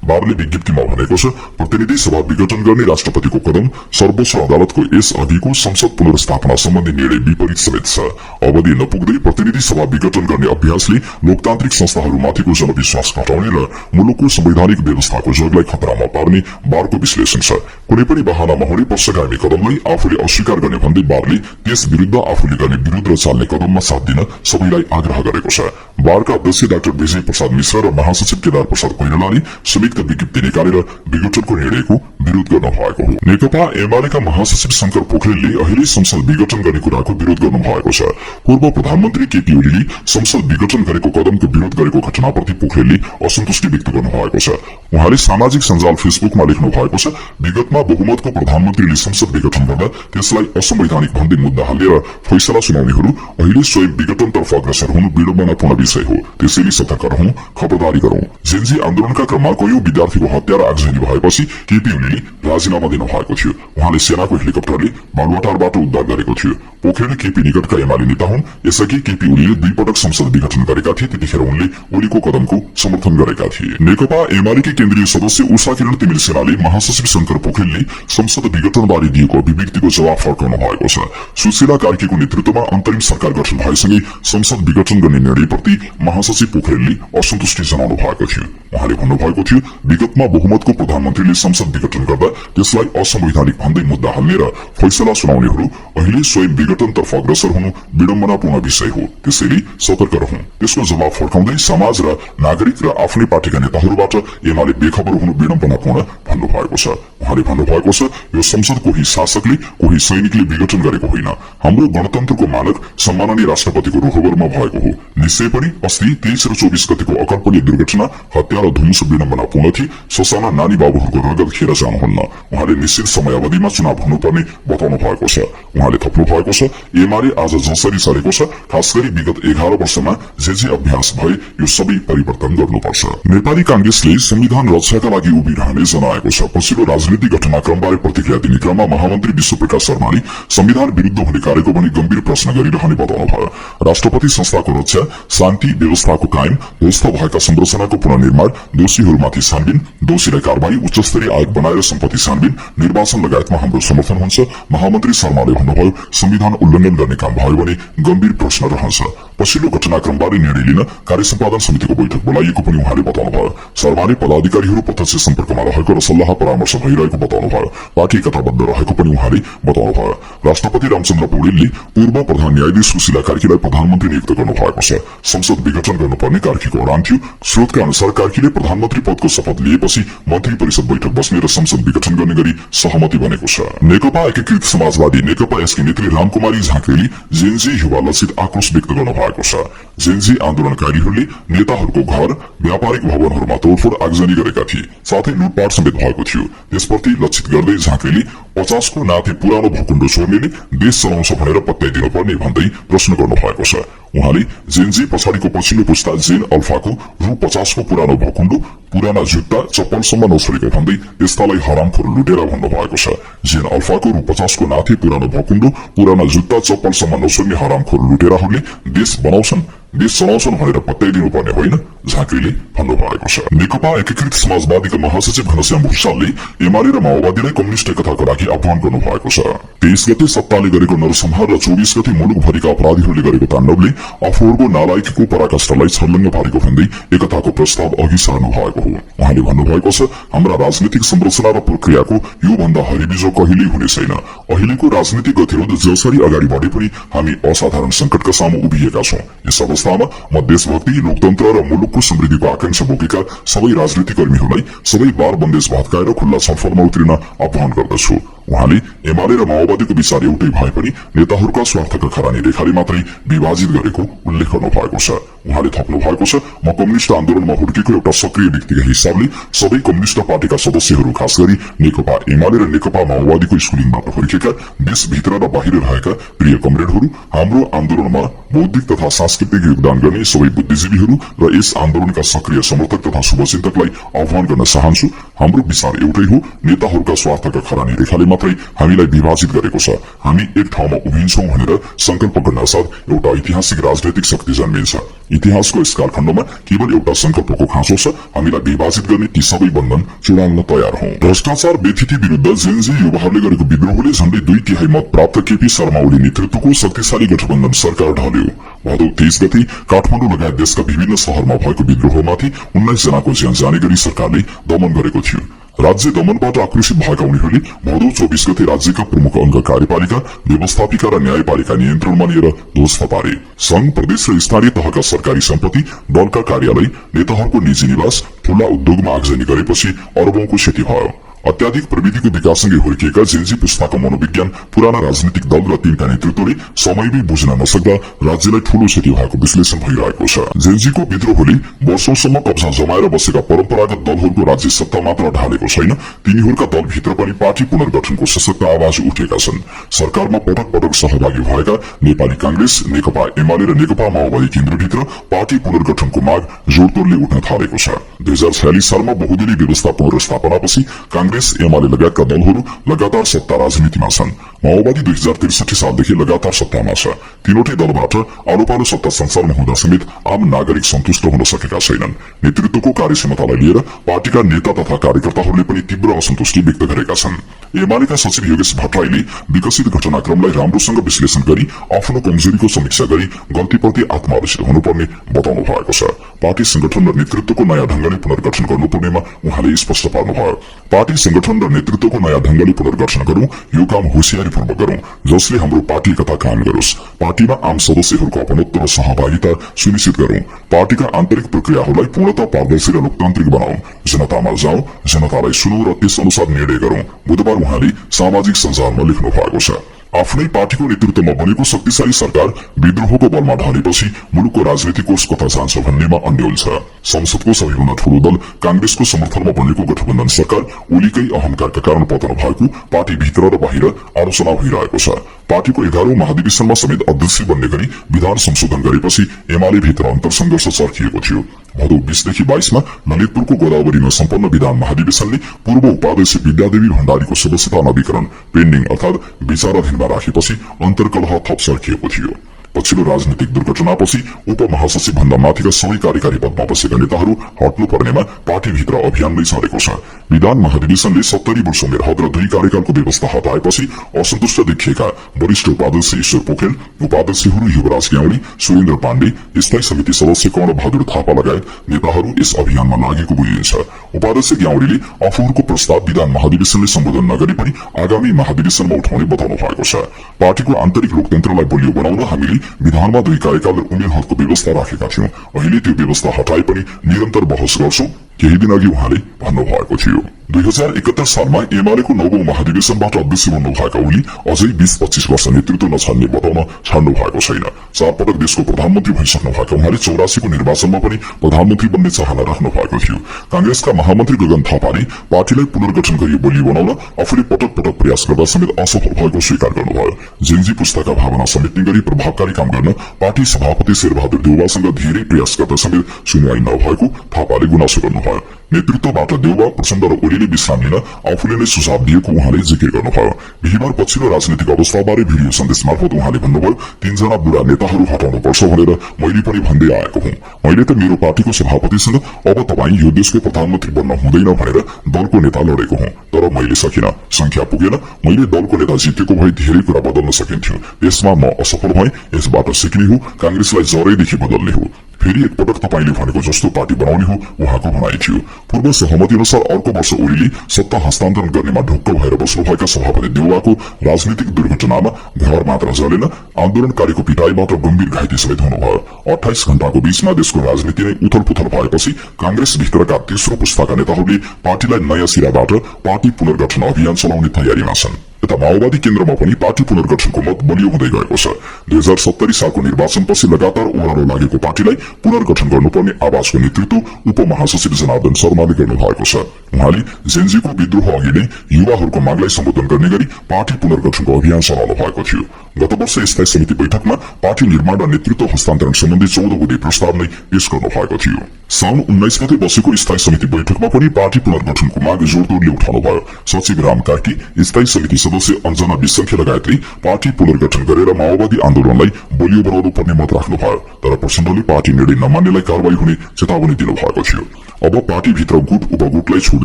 बारले विज्ञप्तिमा भनेको छ, प्रतिनिधि सभा विघटन गर्ने राष्ट्रपतिको कदम सर्वोच्च अदालतको यस अघिको संसद पुनर्स्थापना सम्बन्धी निर्णय विपरीत समेत छ। अवधि नपुग्दै प्रतिनिधि सभा विघटन गर्ने अभ्यासले लोकतान्त्रिक संस्थाहरूमाथिको जनविश्वास घटाउने र मुलुकको संवैधानिक व्यवस्थाको जगलाई खतरामा पार्ने बारको विश्लेषण छ। कुनै पनि बहानामा हुने पक्षगामी कदमलाई आफूले अस्वीकार गर्ने भन्दै बारले त्यस विरुद्ध आफूले गर्ने विरोध र चाल्ने कदममा साथ दिन सबैलाई आग्रह गरेको छ। बारका अध्यक्ष डाक्टर विजय प्रसाद मिश्र र महासचिव केदार प्रसाद कोइरालाले संयुक्त विज्ञप्ति निकालेर विघटनको निर्णयको विरोध गर्न भएको हो। नेकपा एमालेका महासचिव शंकर पोखरेलले अहिले संसद विघटन गर्ने कुराको विरोध गर्नु भएको छ। पूर्व प्रधानमन्त्री केपी ओलीले संसद विघटन गरेको कदमको विरोध गरेको घटनाप्रति पोखरेलले असन्तुष्टि व्यक्त गर्नु भएको छ। उहाँले सामाजिक सञ्जाल फेसबुकमा लेख्नु भएको छ, विगतमा बहुमतको प्रधानमन्त्रीले संसद विघटन गर्दा त्यसलाई असंवैधानिक भन्दै मुद्दा हालेर फैसला सुनाउनेहरू अहिले स्वयं विघटनतर्फ अग्रसर हुनु विडम्बनापूर्ण विषय हो। त्यसैले सतर्क रहौं, खबरदारी गरौं। जेनजी आन्दोलनका क्रममा कयौं विद्यार्थीको हत्या र आगजनी भएपछि केपी ओलीले राजीनामा दिनु भएको थियो। उहाँले सेनाको हेलिकप्टरले बालुवाटारबाट उद्धार गरेको थियो। पोखरेल केपी निकटका एमाले नेता हुन्। यसअघि केपी ओलीले 2 पटक संसद विघटन गरेका थिए। त्यतिखेर उनले ओलीको कदमको समर्थन गरेका थिए। नेकपा एमालेकी केन्द्रीय सदस्य उषा किरण तिमिल सेनाले महासचिव शंकर पोखरेलले संसद विघटनबारे दिएको अभिव्यक्तिको जवाब फर्काउनु भएको छ। सुशीला कार्कीको नेतृत्वमा अन्तरिम सरकार गठन भएसँगै संसद विघटन गर्ने निर्णयप्रति महासचिव पोखरेलले असन्तुष्टि जनाउनु भएको थियो। उहाँले भन्नुभएको थियो, विगतमा बहुमतको प्रधानमन्त्रीले संसद विघटन गर्दा त्यसलाई असंवैधानिक भन्दै मुद्दा हाल्ने र फैसला सुनाउनेहरू अहिले स्वयं विघटनतर्फ अग्रसर हुनु विडम्बनापूर्ण विषय हो। त्यसैले सतर्क रहौं। त्यसको जवाब फर्काउँदै समाज र नागरिक र आफ्नै पार्टीका नेताहरूबाट एमाले बेखबर हुनु विडम्बनापूर्ण भन्नुभएको छ। उहाँले भन्नुभएको छ, यो संसद कोही शासकले कोही सैनिकले विघटन गरेको होइन। हाम्रो गणतन्त्रको मानक सम्माननीय राष्ट्रपतिको रोहबरमा भएको हो। निश्चय पनि अस्ति 23 र 24 गतिको अकल्पनीय दुर्घटना, हत्या र धुम्स विडम्बनापूर्ण उन्नति ससाना नानी बाबुहरूको रगत खेर जानुहुन्न। उहाँले निश्चित समयावधिमा चुनाव हुनुपर्ने बताउनु भएको छ। उहाँले थप्नु भएको छ, एमाले आज जसरी चलेको छ, खास गरी विगत 11 वर्षमा जे अभ्यास भए यो सबै परिवर्तन गर्नुपर्छ। नेपाली कांग्रेसले संविधान रक्षाका लागि उभिरहने जनाएको छ। पछिल्लो राजनीतिक घटनाक्रमबारे प्रतिक्रिया दिने क्रममा महामन्त्री विश्वप्रकाश शर्माले संविधान विरुद्ध हुने कार्यको पनि गम्भीर प्रश्न गरिरहने बताउनु भयो। राष्ट्रपति संस्थाको रक्षा, शान्ति व्यवस्थाको कायम, ध्वस्त भएका संरचनाको पुनर्निर्माण, दोषीहरूमाथि छानबिन, दोषीलाई कारबाही, उच्चस्तरीय आयोग बनाएर सम्पत्ति छानबिन, निर्वाचन लगायतमा हाम्रो समर्थन हुन्छ। महामन्त्री शर्माले भन्नुभयो, संविधान उल्लंघन गर्ने काम भयो भने गम्भीर प्रश्न रहन्छ। पछिल्लो घटनाक्रमबारे निर्णय लिन कार्य सम्पादन समितिको बैठक बोलाइएको पनि उहाँले बताउनुभयो। शर्माले पदाधिकारीहरू प्रत्यक्ष सम्पर्कमा रहेको र सल्लाह परामर्श भइरहेको बताउनुभयो। पार्टी एकताबद्ध रहेको पनि उहाँले बताउनुभयो। राष्ट्रपति रामचन्द्र पौडेलले पूर्व प्रधान न्यायाधीश सुशीला कार्कीलाई प्रधानमन्त्री नियुक्त गर्नु भएको छ। संसद विघटन गर्नुपर्ने कार्कीको अडान थियो। स्रोतका अनुसार कार्कीले प्रधानमन्त्री पदको शपथ लिएपछि मन्त्री परिषद बैठक बस्ने र संसद विघटन गर्ने गरी सहमति बनेको छ। नेकपा एकीकृत समाजवादी नेकपा यसकी नेत्री रामकुमारी झाँक्रीले जेनजी युवा लक्षित आक्रोश व्यक्त गर्नु भएको छ। जेनजी आन्दोलनकारीहरूले नेताहरूको घर, व्यापारिक भवनहरूमा तोडफोड आगजनी गरेका थिए, साथै लुटपाट समेत भएको थियो। त्यसप्रति लक्षित गर्दै झाँक्रीले 50 को नाथे पुरानो भकुण्डो छोड्नेले देश चलाउँछ भनेर पत्याइदिनु पर्ने भन्दै प्रश्न गर्नु भएको छ। उहाँले जेनजी पछाडिको पछिल्लो पुस्ता जेन अल्फाको रु 50 को पुरानो भकुण्डो, पुराना जुत्ता, चप्पलसम्म नछोडेको भन्दै त्यस्तालाई हरामखोर लुटेर भन्नुभएको छ। जेन अल्फाको रु 50 को नाथे पुरानो भकुण्डो, पुराना जुत्ता, चप्पलसम्म नछोड्ने हरामखोर लुटेराहरूले देश बनाउँछन्, देश चलाउँछन् भनेर पत्याइदिनु पर्ने होइन, झाँक्रीले भन्नुभएको छ। नेकपा एकीकृत समाजवादीका महासचिव घनश्याम भूषालले एमाले र माओवादीलाई कम्युनिष्ट एकताका लागि आह्वान गर्नु भएको छ। 23 गते सत्ताले गरेको नरसंहार र 24 गते मुलुकभरिका अपराधीहरूले गरेको ताण्डवले आफूहरूको नालायकीको पराकाष्ठलाई छर्लङ्ग पारेको भन्दै एकताको प्रस्ताव अघि सार्नु भएको हो। उहाँले भन्नुभएको छ, हाम्रा राजनीतिक संरचना र प्रक्रियाको यो भन्दा हरिबिजो कहिल्यै हुने छैन। अहिलेको राजनीतिक गतिरोध जसरी अगाडि बढे पनि हामी असाधारण संकटका सामु उभिएका छौं। यस अवस्थामा म देशभक्ति, लोकतन्त्र र मुलुकको समृद्धिको आकांक्षा बोकेका सबै राजनीतिक कर्मीहरूलाई सबै बार बन्देज भत्काएर खुल्ला छलफलमा उत्रिन आह्वान गर्दछु। उहाँले एमाले र माओवादीको विचार एउटै भए पनि नेताहरूका स्वार्थका खरानी रेखाले मात्रै विभाजित गरेको उल्लेख गर्नु भएको छ। उहाँले थप्नु भएको छ, म कम्युनिष्ट आन्दोलनमा हुर्केको एउटा सक्रिय व्यक्तिका हिसाबले सबै कम्युनिष्ट पार्टीका सदस्यहरू, खास गरी नेकपा एमाले र नेकपा माओवादीको स्कुलिङबाट हुर्केका देशभित्र र बाहिर रहेका प्रिय कमरेडहरू, हाम्रो आन्दोलनमा बौद्धिक तथा सांस्कृतिक योगदान गर्ने सबै बुद्धिजीवीहरू र यस आन्दोलनका सक्रिय समर्थक तथा शुभचिन्तकलाई आह्वान गर्न चाहन्छु। हाम्रो विचार एउटै हो, नेताहरूका स्वार्थका खरानी रेखाले मात्रै हामीलाई विभाजित गरेको छ। हामी एक ठाउँमा उभिन्छौं भनेर संकल्प गर्नासाथ एउटा ऐतिहासिक राजनैतिक शक्ति जन्मिन्छ। इतिहासको यस कालखण्डमा केवल एउटा संकल्पको खाँचो छ, हामीलाई विभाजित गर्ने ती सबै बन्धन चुडाल्न तयार हौं। भ्रष्टाचार व्यथिति विरुद्ध जेनजी युवाहरूले गरेको विद्रोहले झण्डै 2/3 मत प्राप्त केपी शर्मा ओली नेतृत्वको शक्तिशाली गठबन्धन सरकार ढल्यो। भदौ 23 गते काठमाडौँ लगायत देशका विभिन्न शहरमा भएको विद्रोहमाथि 19 जनाको ज्यान जाने गरी सरकारले दमन गरेको थियो। राज्य दमनबाट आक्रोशित भएका उनीहरूले भदौ 24 गते राज्यका प्रमुख अंग कार्यपालिका, व्यवस्थापिका र न्यायपालिका नियन्त्रणमा लिएर ध्वस्त पारे। संघ, प्रदेश र स्थानीय तहका सरकारी सम्पत्ति, दलका कार्यालय, नेताहरूको निजी निवास, ठूला उद्योगमा आगजनी गरेपछि अरबौंको क्षति भयो। अत्याधिक प्रविधिको विकाससँगै हुर्किएका जेनजी पुस्ताको मनोविज्ञान पुराना राजनीतिक दल र तिनका नेतृत्वले समयमै बुझ्न नसक्दा राज्यलाई ठूलो क्षति भएको विश्लेषण भइरहेको छ। जेनजीको विद्रोहले वर्षौंसम्म कब्जा जमाएर बसेका परम्परागत दलहरूको राज्य सत्ता मात्र ढालेको छैन, तिनीहरूका दलभित्र पनि पार्टी पुनर्गठनको सशक्त आवाज उठेका छन्। सरकारमा पटक पटक सहभागी भएका नेपाली कांग्रेस, नेकपा एमाले र नेकपा माओवादी केन्द्रभित्र पार्टी पुनर्गठनको माग जोडतोडले उठ्न थालेको छ। 2046 सालमा बहुदलीय व्यवस्था पुनर्स्थापनापछि कांग्रेस एमाले लगायतका दलहरू लगातार सत्ता राजनीतिमा छन्। माओवादी 2063 सालदेखि लगातार सत्तामा छ। तीनवटै दलबाट आलो पालो सत्ता संसारमा हुँदा समेत आम नागरिक सन्तुष्ट हुन सकेका छैनन्। नेतृत्वको कार्यक्षमतालाई लिएर पार्टीका नेता तथा कार्यकर्ताहरूले पनि तीव्र असन्तुष्टि व्यक्त गरेका छन्। एमालेका सचिव योगेश भट्टराईले विकसित घटनाक्रमलाई राम्रोसँग विश्लेषण गरी आफ्नो कमजोरीको समीक्षा गरी गल्तीप्रति आत्मावसित हुनुपर्ने बताउनु भएको छ। पार्टी संगठन र नेतृत्वको नयाँ ढंगले पुनर्गठन गर्नुपर्नेमा उहाँले स्पष्ट पार्नुभयो। पार्टी संगठन र नेतृत्वको नयाँ ढंगले पुनर्गठन गरौं, यो काम होशियारीपूर्वक गरौं जसले हाम्रो पार्टी एकता कायम गरोस्। पार्टीमा आम सदस्यहरूको अपनत्व र सहभागिता सुनिश्चित गरौं। पार्टीका आन्तरिक प्रक्रियाहरूलाई पूर्णतः पारदर्शी र लोकतान्त्रिक बनाऊ। जनतामा जाऊ, जनतालाई सुनौ र त्यस अनुसार निर्णय गरौं। बुधबार उहाँले सामाजिक सञ्जालमा लेख्नु भएको छ। आफ्नै पार्टीको नेतृत्वमा बनेको शक्तिशाली सरकार विद्रोहको बलमा ढलेपछि मुलुकको राजनीतिक कोष कता जान्छ भन्नेमा अन्यल छ। संसदको सबैभन्दा ठूलो दल कांग्रेसको समर्थनमा बनेको गठबन्धन सरकार ओलीकै अहंकारका कारण पतन भएको पार्टी भित्र र बाहिर आलोचना भइरहेको छ। पार्टीको 11औं महाधिवेशनमा समेत अध्यक्ष बन्ने गरी विधान संशोधन गरेपछि एमाले भित्र अन्तरसंघर्ष चर्किएको थियो। भदौ 20 देखि 22 मा ललितपुरको गोदावरीमा सम्पन्न विधान महाधिवेशनले पूर्व उपाध्यक्ष विद्यादेवी भण्डारीको सदस्यता नवीकरण पेन्डिङ अर्थात विचाराधीनमा राखेपछि अन्तर्कलह थप चर्किएको थियो। पछिल्लो राजनीतिक दुर्घटनापछि उपमहासचिव भन्दा माथिका सबै कार्यकारी पदमा बसेका नेताहरू हट्नु पर्नेमा पार्टीभित्र अभियान नै चलेको छ। विधान महाधिवेशनले 70 वर्ष उमेर हद र 2 कार्यकालको व्यवस्था हटाएपछि असन्तुष्ट देखिएका वरिष्ठ उपाध्यक्ष ईश्वर पोखरेल, उपाध्यक्षहरू युवराज ग्याउली, सुरेन्द्र पाण्डे, स्थायी समिति सदस्य कर्ण बहादुर थापा लगायत नेताहरू यस अभियानमा लागेको बुझिन्छ। उपाध्यक्ष ग्याउलीले आफूहरूको प्रस्ताव विधान महाधिवेशनले सम्बोधन नगरी पनि आगामी महाधिवेशनमा उठाउने बताउनु भएको छ। पार्टीको आन्तरिक लोकतन्त्रलाई बलियो बनाउन हामीले विधानमा 2 कार्यकाल र उमेर हदको व्यवस्था राखेका थियौं। अहिले त्यो व्यवस्था हटाए पनि निरन्तर बहस गर्छौं, केही दिन अघि उहाँले भन्नुभएको थियो। 2071 सालमा एमालेको 9औं महाधिवेशनबाट अध्यक्ष बन्नुभएका ओली अझै 20-25 वर्ष नेतृत्व नछाड्ने बताउन छाड्नु भएको छैन। 4 पटक देशको प्रधानमन्त्री भइसक्नुभएका उहाँले 84 को निर्वाचनमा पनि प्रधानमन्त्री बन्ने चाहना राख्नु भएको थियो। कांग्रेसका महामन्त्री गगन थापाले पार्टीलाई पुनर्गठन गरी बलियो बनाउन आफूले पटक पटक प्रयास गर्दा समेत असफल भएको स्वीकार गर्नुभयो। जेनजी पुस्ताका भावना समेट्ने गरी प्रभावकारी काम गर्न पार्टी सभापति शेरबहादुर देउवासँग धेरै प्रयास गर्दा समेत सुनवाई नभएको थापाले गुनासो गर्नुभयो। नेतृत्वबाट देउवा, प्रचण्ड र ओलीले विश्राम लिन आफूले नै सुझाव दिएको उहाँले जिकिर गर्नुभयो। बिहिबार पछिल्लो राजनीतिक अवस्थाबारे भिडियो सन्देश मार्फत उहाँले भन्नुभयो, 3 जना बुढा नेताहरू हटाउनुपर्छ भनेर मैले पनि भन्दै आएको हुँ। मैले त मेरो पार्टीको सभापतिसँग अब तपाईँ यो देशको प्रधानमन्त्री बन्न हुँदैन भनेर दलको नेता लडेको हुँ, तर मैले सकिन, संख्या पुगेन। मैले दलको नेता जितेको भए धेरै कुरा बदल्न सकिन्थ्यो। यसमा म असफल भएँ। यसबाट सिक्ने हो, कांग्रेसलाई जरैदेखि बदल्ने हो। फेरि एकपटक तपाईले भनेको जस्तो पार्टी बनाउने हो उहाँको भनाइ थियो। पूर्व सहमति अनुसार अर्को वर्ष ओलीले सत्ता हस्तान्तरण गर्नेमा ढुक्क भएर बस्नुभएका सभापति देउवाको राजनीतिक दुर्घटनामा घर मात्र जलेन, आन्दोलनकारीको पिटाईबाट गम्भीर घाइते समेत हुनुभयो। 28 घण्टाको बीचमा देशको राजनीति नै उथलपुथल भएपछि कांग्रेस भित्रका तेस्रो पुस्ताका नेताहरूले पार्टीलाई नयाँ सिराबाट पार्टी पुनर्गठन अभियान चलाउने तयारीमा छन्। यता माओवादी केन्द्रमा पनि पार्टी पुनर्गठनको मत बलियो हुँदै गएको छ। 2070 सालको निर्वाचनपछि लगातार ओह्रालो लागेको पार्टीलाई पुनर्गठन गर्नुपर्ने आवाजको नेतृत्व उपमहासचिव जनार्दन शर्माले गर्नुभएको छ। उहाँले जेनजीको विद्रोह अघि नै युवाहरूको मागलाई सम्बोधन गर्ने गरी पार्टी पुनर्गठनको अभियान चलाउनु भएको थियो। गत वर्ष स्थायी समिति बैठकमा पार्टी निर्माण र नेतृत्व हस्तान्तरण सम्बन्धी 14 बुँदे प्रस्ताव नै पेश गर्नु भएको थियो। साउन 19 गते बसेको स्थायी समिति बैठकमा पनि पार्टी पुनर्गठनको माग जोडतोडले उठाउनुभयो। सचिव राम कार्की, स्थायी समिति सदस्य अञ्जना विसंख्य लगायतले पार्टी पुनर्गठन गरेर माओवादी आन्दोलनलाई बलियो बनाउनु पर्ने मत राख्नुभयो। तर प्रचण्डले पार्टी निर्णय नमान्नेलाई कारवाही हुने चेतावनी दिनुभएको थियो। अब पार्टीभित्र गुट उपगुटलाई छुट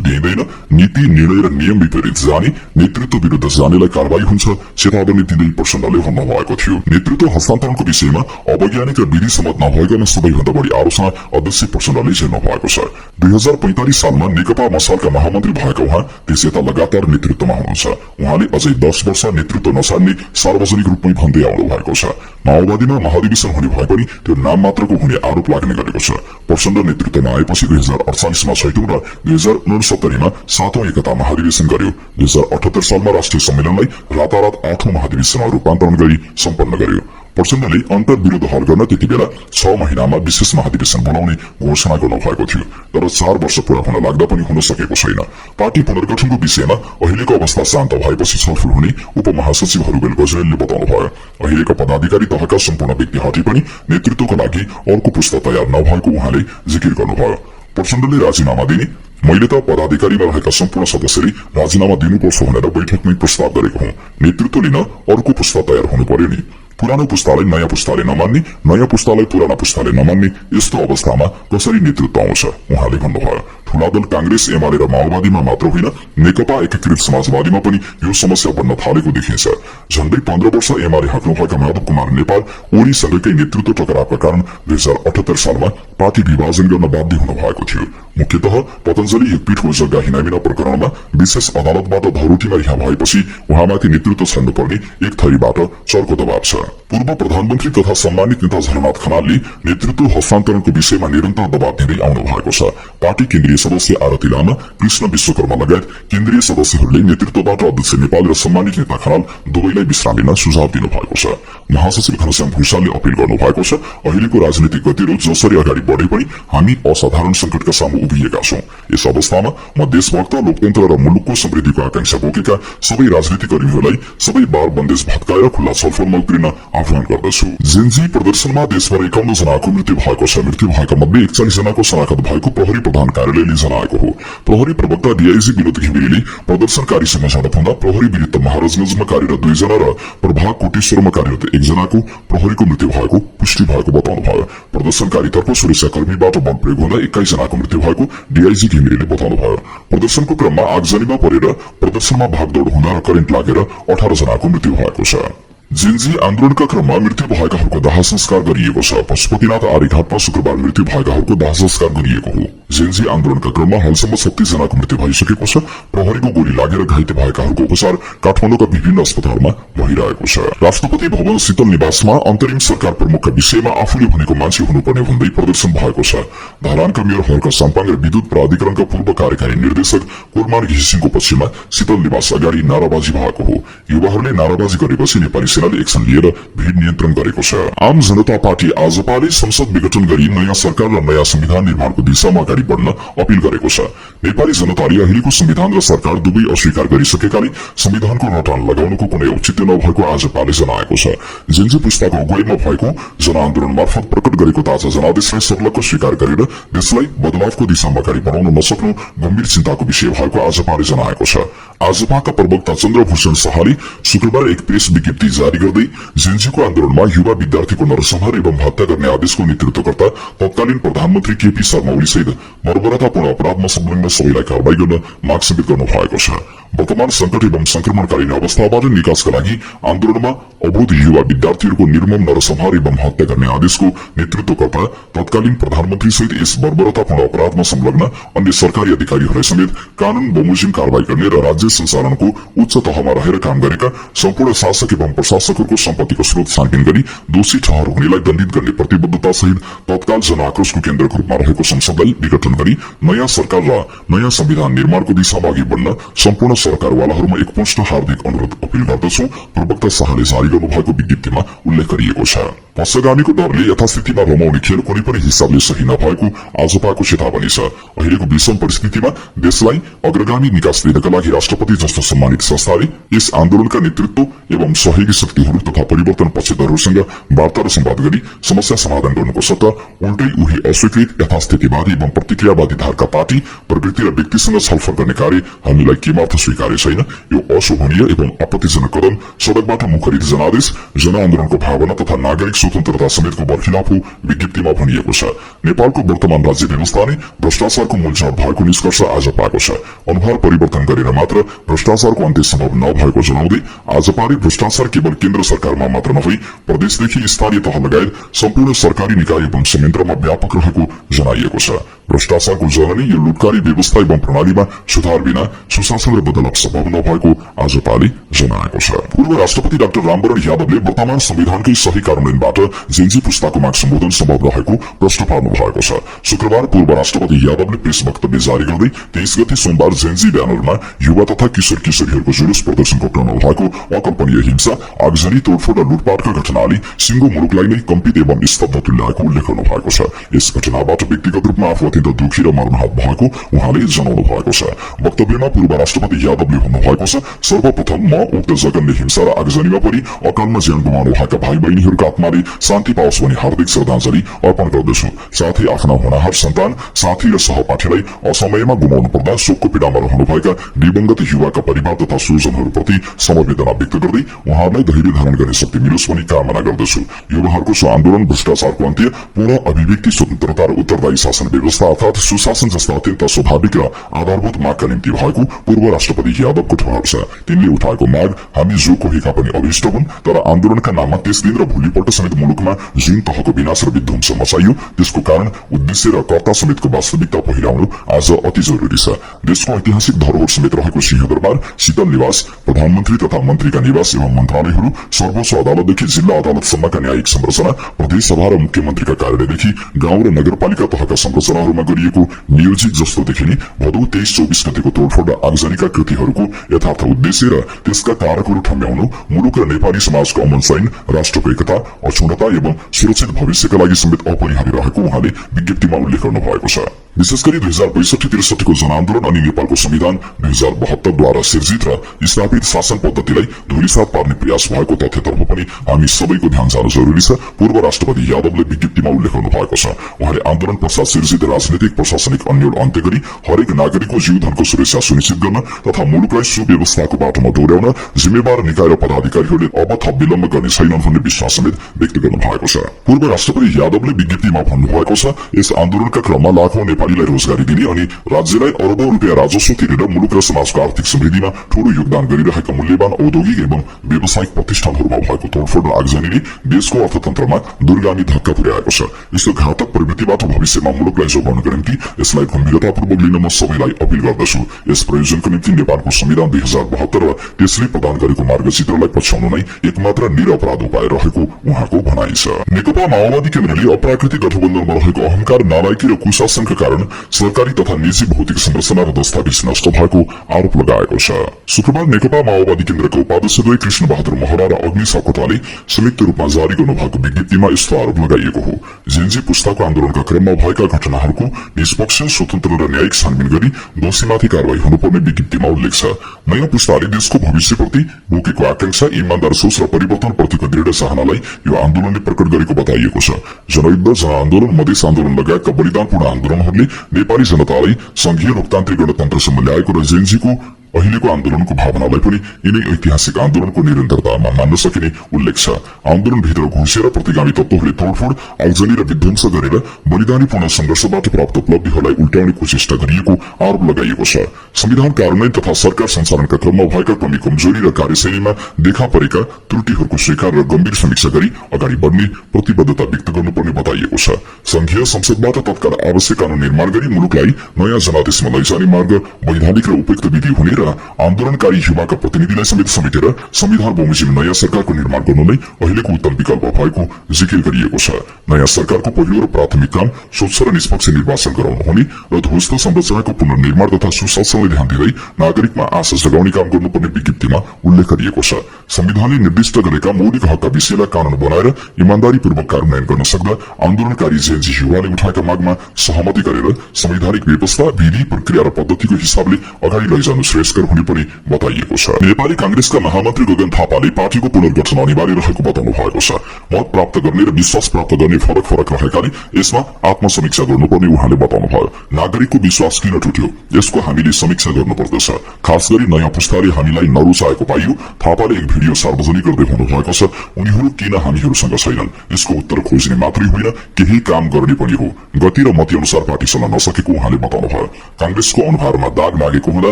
दिइँदैन, नीति, निर्णय र नियम विपरीत जाने, नेतृत्व विरुद्ध जानेलाई कारवाही हुन्छ चेतावनी दिँदै प्रचण्डले भन्नुभएको थियो। नेतृत्व हस्तान्तरणको विषयमा अवैज्ञानिक र विधि सम्मत नभएकोमा सबैभन्दा बढी आलोचना अध्यक्ष प्रचण्डले झेल्नु भएको छ। 2045 सालमा नेकपा मसालका महामन्त्री भएका उहाँ त्यस यता लगातार नेतृत्वमा हुनुहुन्छ। उहाँले अझै 10 वर्ष नेतृत्व नछाड्ने सार्वजनिक रूपमै भन्दै आउनु भएको छ। माओवादीमा महाधिवेशन हुने भए पनि त्यो नाम मात्रको हुने आरोप लाग्ने गरेको छ। प्रचण्ड नेतृत्वमा आएपछि 2048 मा 6औं र 2069 मा 7औं एकता महाधिवेशन गर्यो। 2078 सालमा राष्ट्रिय सम्मेलनलाई रातारात 8औं महाधिवेशनमा रूपान्तरण गरी सम्पन्न गर्यो। प्रचण्डले अन्तर्विरोध हल गर्न त्यति बेला 6 महिनामा विशेष महाधिवेशन बोलाउने घोषणा गर्नुभएको थियो। तर 4 वर्ष पूरा हुन लाग्दा पनि हुन सकेको छैन। पार्टी पुनर्गठनको विषयमा अहिलेको अवस्था शान्त भएपछि छलफल हुने उपमहासचिव रुबेल गजरेलले बताउनुभयो। अहिलेका पदाधिकारी तहका सम्पूर्ण व्यक्ति हटे पनि नेतृत्वका लागि अर्को पुस्ता तयार नभएको उहाँले जिकिर गर्नुभयो। प्रचण्डले राजीनामा दिने, मैले त पदाधिकारीमा रहेका सम्पूर्ण सदस्यले राजीनामा दिनुपर्छ भनेर बैठकमै प्रस्ताव गरेको हुँ। नेतृत्व लिन अर्को पुस्ता तयार हुनु पर्यो नि। पुरानो पुस्तालाई नयाँ पुस्ताले नमान्ने, नयाँ पुस्तालाई पुराना पुस्ताले नमान्ने, यस्तो अवस्थामा कसरी नेतृत्व आउँछ उहाँले भन्नुभयो। ठूला दल कांग्रेस, एमाले र माओवादीमा मात्र होइन, नेकपा एकीकृत समाजवादीमा पनि यो समस्या बन्न थालेको देखिन्छ। झण्डै 15 वर्ष एमाले हट्नुभएका माधव कुमार नेपाल ओलीसँगकै नेतृत्व टकरावका कारण 2078 सालमा पार्टी विभाजन गर्न बाध्य हुनु भएको थियो। मुख्यतः पतञ्जलि एकपीठको जग्गा हिनामिना प्रकरणमा विशेष अदालतबाट धरोटीमा रिहा भएपछि उहाँमाथि नेतृत्व छाड्नुपर्ने एक थरीबाट चर्को दबाव छ। पूर्व प्रधानमन्त्री तथा सम्मानित नेता झलनाथ खनालले नेतृत्व हस्तान्तरणको विषयमा निरन्तर दबाव दिँदै आउनु भएको छ। पार्टी केन्द्रीय सदस्य आरती लामा, कृष्ण विश्वकर्मा लगायत केन्द्रीय सदस्यहरूले नेतृत्वबाट अध्यक्ष नेपाल र सम्मानित नेता खनाल दुवैलाई विश्राम लिन सुझाव दिनु भएको छ। महासचिव घनश्याम भुषालले अपील गर्नु भएको छ, अहिलेको राजनीतिक गतिरोध जसरी अगाडि बढे पनि हामी असाधारण संकटका सामु उभिएका छौं। यस अवस्थामा म देशभक्त, लोकतन्त्र र मुलुकको समृद्धिको आकांक्षा बोकेका सबै राजनीतिक कर्मीहरूलाई सबै बार बन्देज भत्काएर खुल्ला छलफलमा उत्रिन आह्वान गर्दछु। जेनजी प्रदर्शनमा देशभर 51 जनाको मृत्यु भएको छ। मृत्यु भएका मध्ये 41 जनाको शनाखत भएको प्रहरी प्रधान कार्यालयले जनाएको हो। प्रहरी प्रवक्ता डीआईजी विनोद घिमिरेले प्रदर्शनकारीसँग झडप हुँदा प्रहरी विरुद्ध महाराजगंजमा कार्यरत 2 जना र प्रभाग कोटेश्वरमा कार्यरत 1 जनाको प्रहरीको मृत्यु भएको पुष्टि भएको बताउनुभयो। प्रदर्शनकारीतर्फ सुरक्षाकर्मीबाट बम प्रयोग हुँदा 21 जनाको मृत्यु भएको डीआईजी घिमिरेले बताउनुभयो। प्रदर्शनको क्रममा आगजनीमा परेर प्रदर्शनमा भागदौड हुँदा र करेन्ट लागेर 18 जनाको मृत्यु भएको छ। जेनजी आन्दोलनका क्रममा मृत्यु भएकाहरूको दाह संस्कार गरिएको छ। पशुपतिनाथ आर्यघाटमा शुक्रबार मृत्यु भएकाहरूको दाह संस्कार गरिएको हो। जेनजी आन्दोलनका क्रममा हालसम्म 36 जनाको मृत्यु भइसकेको छ। प्रहरीको गोली लागेर घाइते भएकाहरूको उपचार काठमाडौँका विभिन्न अस्पतालमा भइरहेको छ। राष्ट्रपति भवन शीतल निवासमा अन्तरिम सरकार प्रमुखका विषयमा आफूले भनेको मान्छे हुनुपर्ने भन्दै प्रदर्शन भएको छ। धरानका मेयर हर्क साम्पाङ र विद्युत प्राधिकरणका पूर्व कार्यकारी निर्देशक कुलमान घिसिङको पक्षमा शीतल निवास अगाडि नाराबाजी भएको हो। युवाहरूले नाराबाजी गरेपछि नेपाली सेनाले एक्सन लिएर भीड़ नियन्त्रण गरेको छ। आम जनता पार्टी आजपाले संसद विघटन गरी नयाँ सरकार र नयाँ संविधान निर्माणको दिशामा अगाडि बढ्न अपील गरेको छ। नेपाली जनताले अहिलेको संविधान र सरकार दुवै अस्वीकार गरिसकेकाले संविधानको रटान लगाउनुको कुनै औचित्य नभएको आजपाले जनाएको छ। जेनजी पुस्ताको अगुवाईमा भएको जनआन्दोलन मार्फत प्रकट गरेको ताजा जनादेशलाई सर्लक्क स्वीकार गरेर देशलाई बदलावको दिशामा अगाडि बढाउन नसक्नु गम्भीर चिन्ताको विषय भएको आजपाले जनाएको छ। आजपाका प्रवक्ता चन्द्रभूषण शाहले शुक्रबार एक प्रेस विज्ञप्ति जारी गर्दै जेनजीको आन्दोलनमा युवा विद्यार्थीको नरसंहार एवं हत्या गर्ने आदेशको नेतृत्वकर्ता तत्कालीन प्रधानमन्त्री केपी शर्मा ओली सहित बर्बरतापूर्ण अपराधमा संलग्न सबैलाई कारवाही गर्न माग समेत गर्नु भएको छ। वर्तमान संकट एवं संक्रमणकालीन अवस्थाबाट निकासका लागि आन्दोलनमा अवरोध युवा विद्यार्थीहरूको निर्मम नरसंहार एवं हत्या गर्ने आदेशको नेतृत्वकर्ता तत्कालीन प्रधानमन्त्री सहित यस बर्बरतापूर्ण अपराधमा संलग्न अन्य सरकारी अधिकारीहरूलाई समेत कानून बमोजिम कारवाही गर्ने र राज्य संचालनको उच्च तहमा रहेर काम गरेका सम्पूर्ण शासक एवं प्रशासकहरूको सम्पत्तिको स्रोत छानबिन गरी दोषी ठहर हुनेलाई दण्डित गर्ने प्रतिबद्धता सहित तत्काल जनआक्रोशको केन्द्रको रूपमा रहेको संसदलाई विघटन गरी नयाँ सरकार र नयाँ संविधान निर्माणको दिशामा अघि बढ्न सम्पूर्ण सरकारवालाहरूमा एकमुष्ट हार्दिक अनुरोध अपील गर्दछु। प्रवक्ता शाहले जारी गर्नुभएको विज्ञप्तिमा उल्लेख गरिएको छ। पक्षगामीको डरले यथास्थितिमा रमाउने खेल कुनै पनि हिसाबले सही नभएको आजपाको चेतावनी छ। अहिलेको विषम परिस्थितिमा देशलाई अग्रगामी निकास दिनका लागि राष्ट्रपति जस्तो सम्मानित संस्थाले यस आन्दोलनका नेतृत्व एवं सहयोगी शक्तिहरू तथा परिवर्तन पक्षधरहरूसँग वार्ता र संवाद गरी समस्या समाधान गर्नुको सट्टा उल्टै उही अस्वीकृत यथास्थितिवादी एवं प्रतिक्रियावादी धारका पार्टी प्रवृत्ति र व्यक्तिसँग छलफल गर्ने कार्य हामीलाई केमार्थ स्वीकार्य छैन। यो अशोभनीय एवं आपत्तिजनक कदम सडकबाट मुखरित जनादेश जनआन्दोलनको भावना तथा नागरिक स्वतन्त्रता समेतको बर्खिलाफ विज्ञप्तिमा भनिएको छ। नेपालको वर्तमान राज्य व्यवस्था नै भ्रष्टाचारको मूल जड भएको निष्कर्ष आज पाएको छ। अनुहार परिवर्तन गरेर मात्र भ्रष्टाचारको अन्त्य सम्भव नभएको जनाउँदै आजपाले भ्रष्टाचार केवल केन्द्र सरकारमा मात्र नभई प्रदेशदेखि स्थानीय तह लगायत सम्पूर्ण सरकारी निकाय एवं संयन्त्रमा व्यापक रहेको जनाइएको छ। भ्रष्टाचारको जननी यो लुटकारी व्यवस्था एवं प्रणालीमा सुधार बिना सुशासन र बदलाव सम्भव नभएको आजपाले जनाएको छ। पूर्व राष्ट्रपति डाक्टर रामवरण यादवले वर्तमान संविधानकै सही कार्यान्वयनबाट जेनजी पुस्ताको माग सम्बोधन सम्भव रहेको प्रश्न पार्नु भएको छ। शुक्रबार पूर्व राष्ट्रपति यादवले प्रेस वक्तव्य जारी गर्दै 23 गते सोमबार जेनजी ब्यानरमा युवा तथा किशोर किशोरीहरूको जुलुस प्रदर्शनको क्रममा भएको अकल्पनीय हिंसा, आगजनी, तोडफोड र लुटपाटका घटनाले सिंगो मुलुकलाई नै कम्पित एवं स्तब्ध तुल्याएको उल्लेख गर्नु भएको छ। यस घटनाबाट व्यक्तिगत रूपमा आफू अत्यन्त दुखी र मर्माहत भएको उहाँले जनाउनु भएको छ। वक्तव्यमा पूर्व राष्ट्रपति यादवले भन्नुभएको छ, सर्वप्रथम म उक्त जघन्य हिंसा र आगजनीमा परि अकालमा ज्यान गुमाउनु भएका भाइ बहिनीहरूका आत्माले शान्ति पाओस् भनी हार्दिक श्रद्धाञ्जली अर्पण गर्दछु। साथै आफ्ना होनहार सन्तान, साथी र सहपाठीलाई असमयमा गुमाउनु पर्दा शोकको पीडामा रहनुभएका दिवंगत युवाका परिवार तथा स्वजनहरूप्रति समवेदना व्यक्त गर्दै उहाँहरूलाई धैर्य धारण गर्ने शक्ति मिलोस् भनी कामना गर्दछु। युवाहरूको सो आन्दोलन भ्रष्टाचारको अन्त्य, पूर्ण अभिव्यक्ति स्वतन्त्रता र उत्तरदायी शासन व्यवस्था अर्थात सुशासन जस्ता अत्यन्त स्वाभाविक र आधारभूत मागका निम्ति भएको पूर्व राष्ट्रपति यादवको ठहर छ। तिनले उठाएको माग हामी जो कोहीका पनि अभिष्ट हुन्, तर आन्दोलनका नाममा त्यस दिन र भोलिपल्ट समेत मुलुकमा जुन तहको विनाश र विध्वंस मचाइयो त्यसको कारण उद्देश्य र कर्ता समेतको वास्तविकता पहिराउनु आज अति जरुरी छ। देशको ऐतिहासिक धरोहर समेत रहेको सिंहदरबार, शीतल निवास, प्रधानमन्त्री तथा मन्त्रीका निवास एवं मन्त्रालयहरू, सर्वोच्च अदालतदेखि जिल्ला अदालतसम्मका न्यायिक संरचना, प्रदेश सभा र मुख्यमन्त्रीका कार्यालयदेखि गाउँ र नगरपालिका तहका संरचनाहरूमा गरिएको नियोजित जस्तो देखिने भदौ 23-24 गतेको तोडफोड र आगजनीका कृतिहरूको यथार्थ उद्देश्य र त्यसका कारकहरू ठम्ब्याउनु मुलुक र नेपाली समाजको अमन चयन, राष्ट्रको एकता, अक्षुण्णता एवं सुरक्षित भविष्यका लागि समेत अपरिहार्य रहेको उहाँले विज्ञप्तिमा उल्लेख गर्नु भएको छ। विशेष गरी 2062-63 को जनआन्दोलन अनि नेपालको संविधान 2072 द्वारा सिर्जित र स्थापित शासन पद्धतिलाई धूलिसात पार्ने प्रयास भएको तथ्यतर्फ पनि हामी सबैको ध्यान जानु जरुरी छ। पूर्व राष्ट्रपति यादवले विज्ञप्तिमा उल्लेख गर्नु भएको छ। उहाँले आन्दोलन पश्चात सिर्जित राजनीतिक प्रशासनिक अन्यल अन्त्य गरी हरेक नागरिकको जीवधनको सुरक्षा सुनिश्चित गर्न तथा मुलुकलाई सुव्यवस्थाको बाटोमा दौड्याउन जिम्मेवार निकाय र पदाधिकारीहरूले अब थप विलम्ब गर्ने छैनन् भन्ने विश्वास समेत व्यक्त गर्नु भएको छ। पूर्व राष्ट्रपति यादवले विज्ञप्तिमा भन्नुभएको छ, यस आन्दोलनका क्रममा लाखौं नेपालीलाई रोजगारी दिने अनि राज्यलाई अरबौं रुपियाँ राजस्व तिरेर मुलुक र समाजको आर्थिक समृद्धिमा ठूलो योगदान गरिरहेका मूल्यवान औद्योगिक एवं व्यावसायिक प्रतिष्ठानहरूमा भएको तोडफोड र आगजनीले देशको अर्थतन्त्रमा दूरगामी धक्का पुर्याएको छ। यस्तो घातक प्रवृत्तिबाट भविष्यमा मुलुकलाई जोगाउनका निम्ति यसलाई गम्भीरतापूर्वक लिन म सबैलाई अपील गर्दछु। यस प्रयोजनको निम्ति नेपालको संविधान 2072 र त्यसले प्रदान गरेको मार्गचित्रलाई पछ्याउनु नै एकमात्र निरपराध उपाय रहेको उहाँको भनाइ छ। नेकपा माओवादी केन्द्रले अप्राकृतिक गठबन्धनमा रहेको अहंकार, नालायकी र कुशासनका कारण सरकारी तथा निजी भौतिक संरचना र दस्तावेज नष्ट भएको आरोप लगाएको छ। शुक्रबार नेकपा माओवादी केन्द्रका उपाध्यक्ष द्वय कृष्ण बहादुर महरा र अग्नि सापकोटाले संयुक्त रूपमा जारी गर्नुभएको विज्ञप्तिमा यस्तो आरोप लगाइएको हो। जेनजी पुस्ताको आन्दोलनका क्रममा भएका घटनाहरूको निष्पक्ष, स्वतन्त्र र न्यायिक छानबिन गरी दोषीमाथि कारवाही हुनुपर्ने विज्ञप्तिमा उल्लेख छ। नयाँ पुस्ताले देशको भविष्यप्रति बोकेको आकांक्षा, इमानदार सोच र परिवर्तन प्रतिको दृढ चाहनालाई यो आन्दोलनले प्रकट गरेको बताइएको छ। जनयुद्ध, जनआन्दोलन, मधेस आन्दोलन लगायतका बलिदानपूर्ण आन्दोलनहरूले नेपाली जनतालाई संघीय लोकतान्त्रिक गणतन्त्रसम्म ल्याएको र जेनजीको अहिलेको आन्दोलनको भावनालाई पनि यिनै ऐतिहासिक आन्दोलनको निरन्तरतामा मान्न सकिने उल्लेख छ। आन्दोलनभित्र घुसेर प्रतिगामी तत्त्वहरूले तोडफोड, आगजनी र विध्वंस गरेर बलिदानीपूर्ण संघर्षबाट प्राप्त उपलब्धिहरूलाई उल्टाउने कोशिष्ट गरिएको आरोप लगाइएको छ। संविधान कार्यान्वयन तथा सरकार सञ्चालनका क्रममा भएका कमी कमजोरी र कार्यशैलीमा देखा परेका त्रुटिहरूको स्वीकार र गम्भीर समीक्षा गरी अगाडि बढ्ने प्रतिबद्धता व्यक्त गर्नुपर्ने बताइएको छ। संघीय संसदबाट तत्काल आवश्यक कानून निर्माण गरी मुलुकलाई नयाँ जनादेशमा लैजाने मार्ग वैधानिक र उपयुक्त विधि हुने र आन्दोलनकारी युवाका प्रतिनिधिलाई समेत समेटेर संविधान बमोजिम नयाँ सरकारको निर्माण गर्नु नै अहिलेको उत्तम विकल्प भएको जिकिर गरिएको छ। नयाँ सरकारको पहिलो र प्राथमिक काम स्वच्छ र निष्पक्ष निर्वाचन गराउनु हुने र ध्वस्त संरचनाको पुनर्निर्माण तथा सुशासनलाई ध्यान दिँदै नागरिकमा आशा जगाउने काम गर्नुपर्ने विज्ञप्तिमा उल्लेख गरिएको छ। संविधानले निर्दिष्ट गरेका मौलिक हकका विषयलाई कानून बनाएर इमानदारीपूर्वक कार्यान्वयन गर्न सक्दा आन्दोलनकारी जेनजी युवाले उठाएका मागमा सहमति गरेर संवैधानिक व्यवस्था, विधि, प्रक्रिया र पद्धतिको हिसाबले अगाडि लैजानु श्रेयस्कर हुने पनि बताइएको छ। नेपाली कांग्रेसका महामन्त्री गगन थापाले पार्टीको पुनर्गठन अनिवार्य रहेको बताउनु भएको छ। मत प्राप्त गर्ने र विश्वास प्राप्त गर्ने फरक फरक रहेकाले यसमा आत्मसमीक्षा गर्नुपर्ने उहाँले बताउनु भयो। नागरिकको विश्वास किन टुट्यो, यसको हामीले समीक्षा गर्नुपर्दछ। खास गरी नयाँ पुस्ताले हामीलाई नरुचाएको पाइयो। थापाले एक भिडियो सार्वजनिक गर्दै भन्नुभएको छ, उनीहरू किन हामीहरूसँग छैनन्, यसको उत्तर खोज्ने मात्रै होइन, केही काम गर्ने पनि हो। गति र मती अनुसार पार्टी चल्न नसकेको उहाँले बताउनु भयो। कांग्रेसको अनुहारमा दाग लागेको हुँदा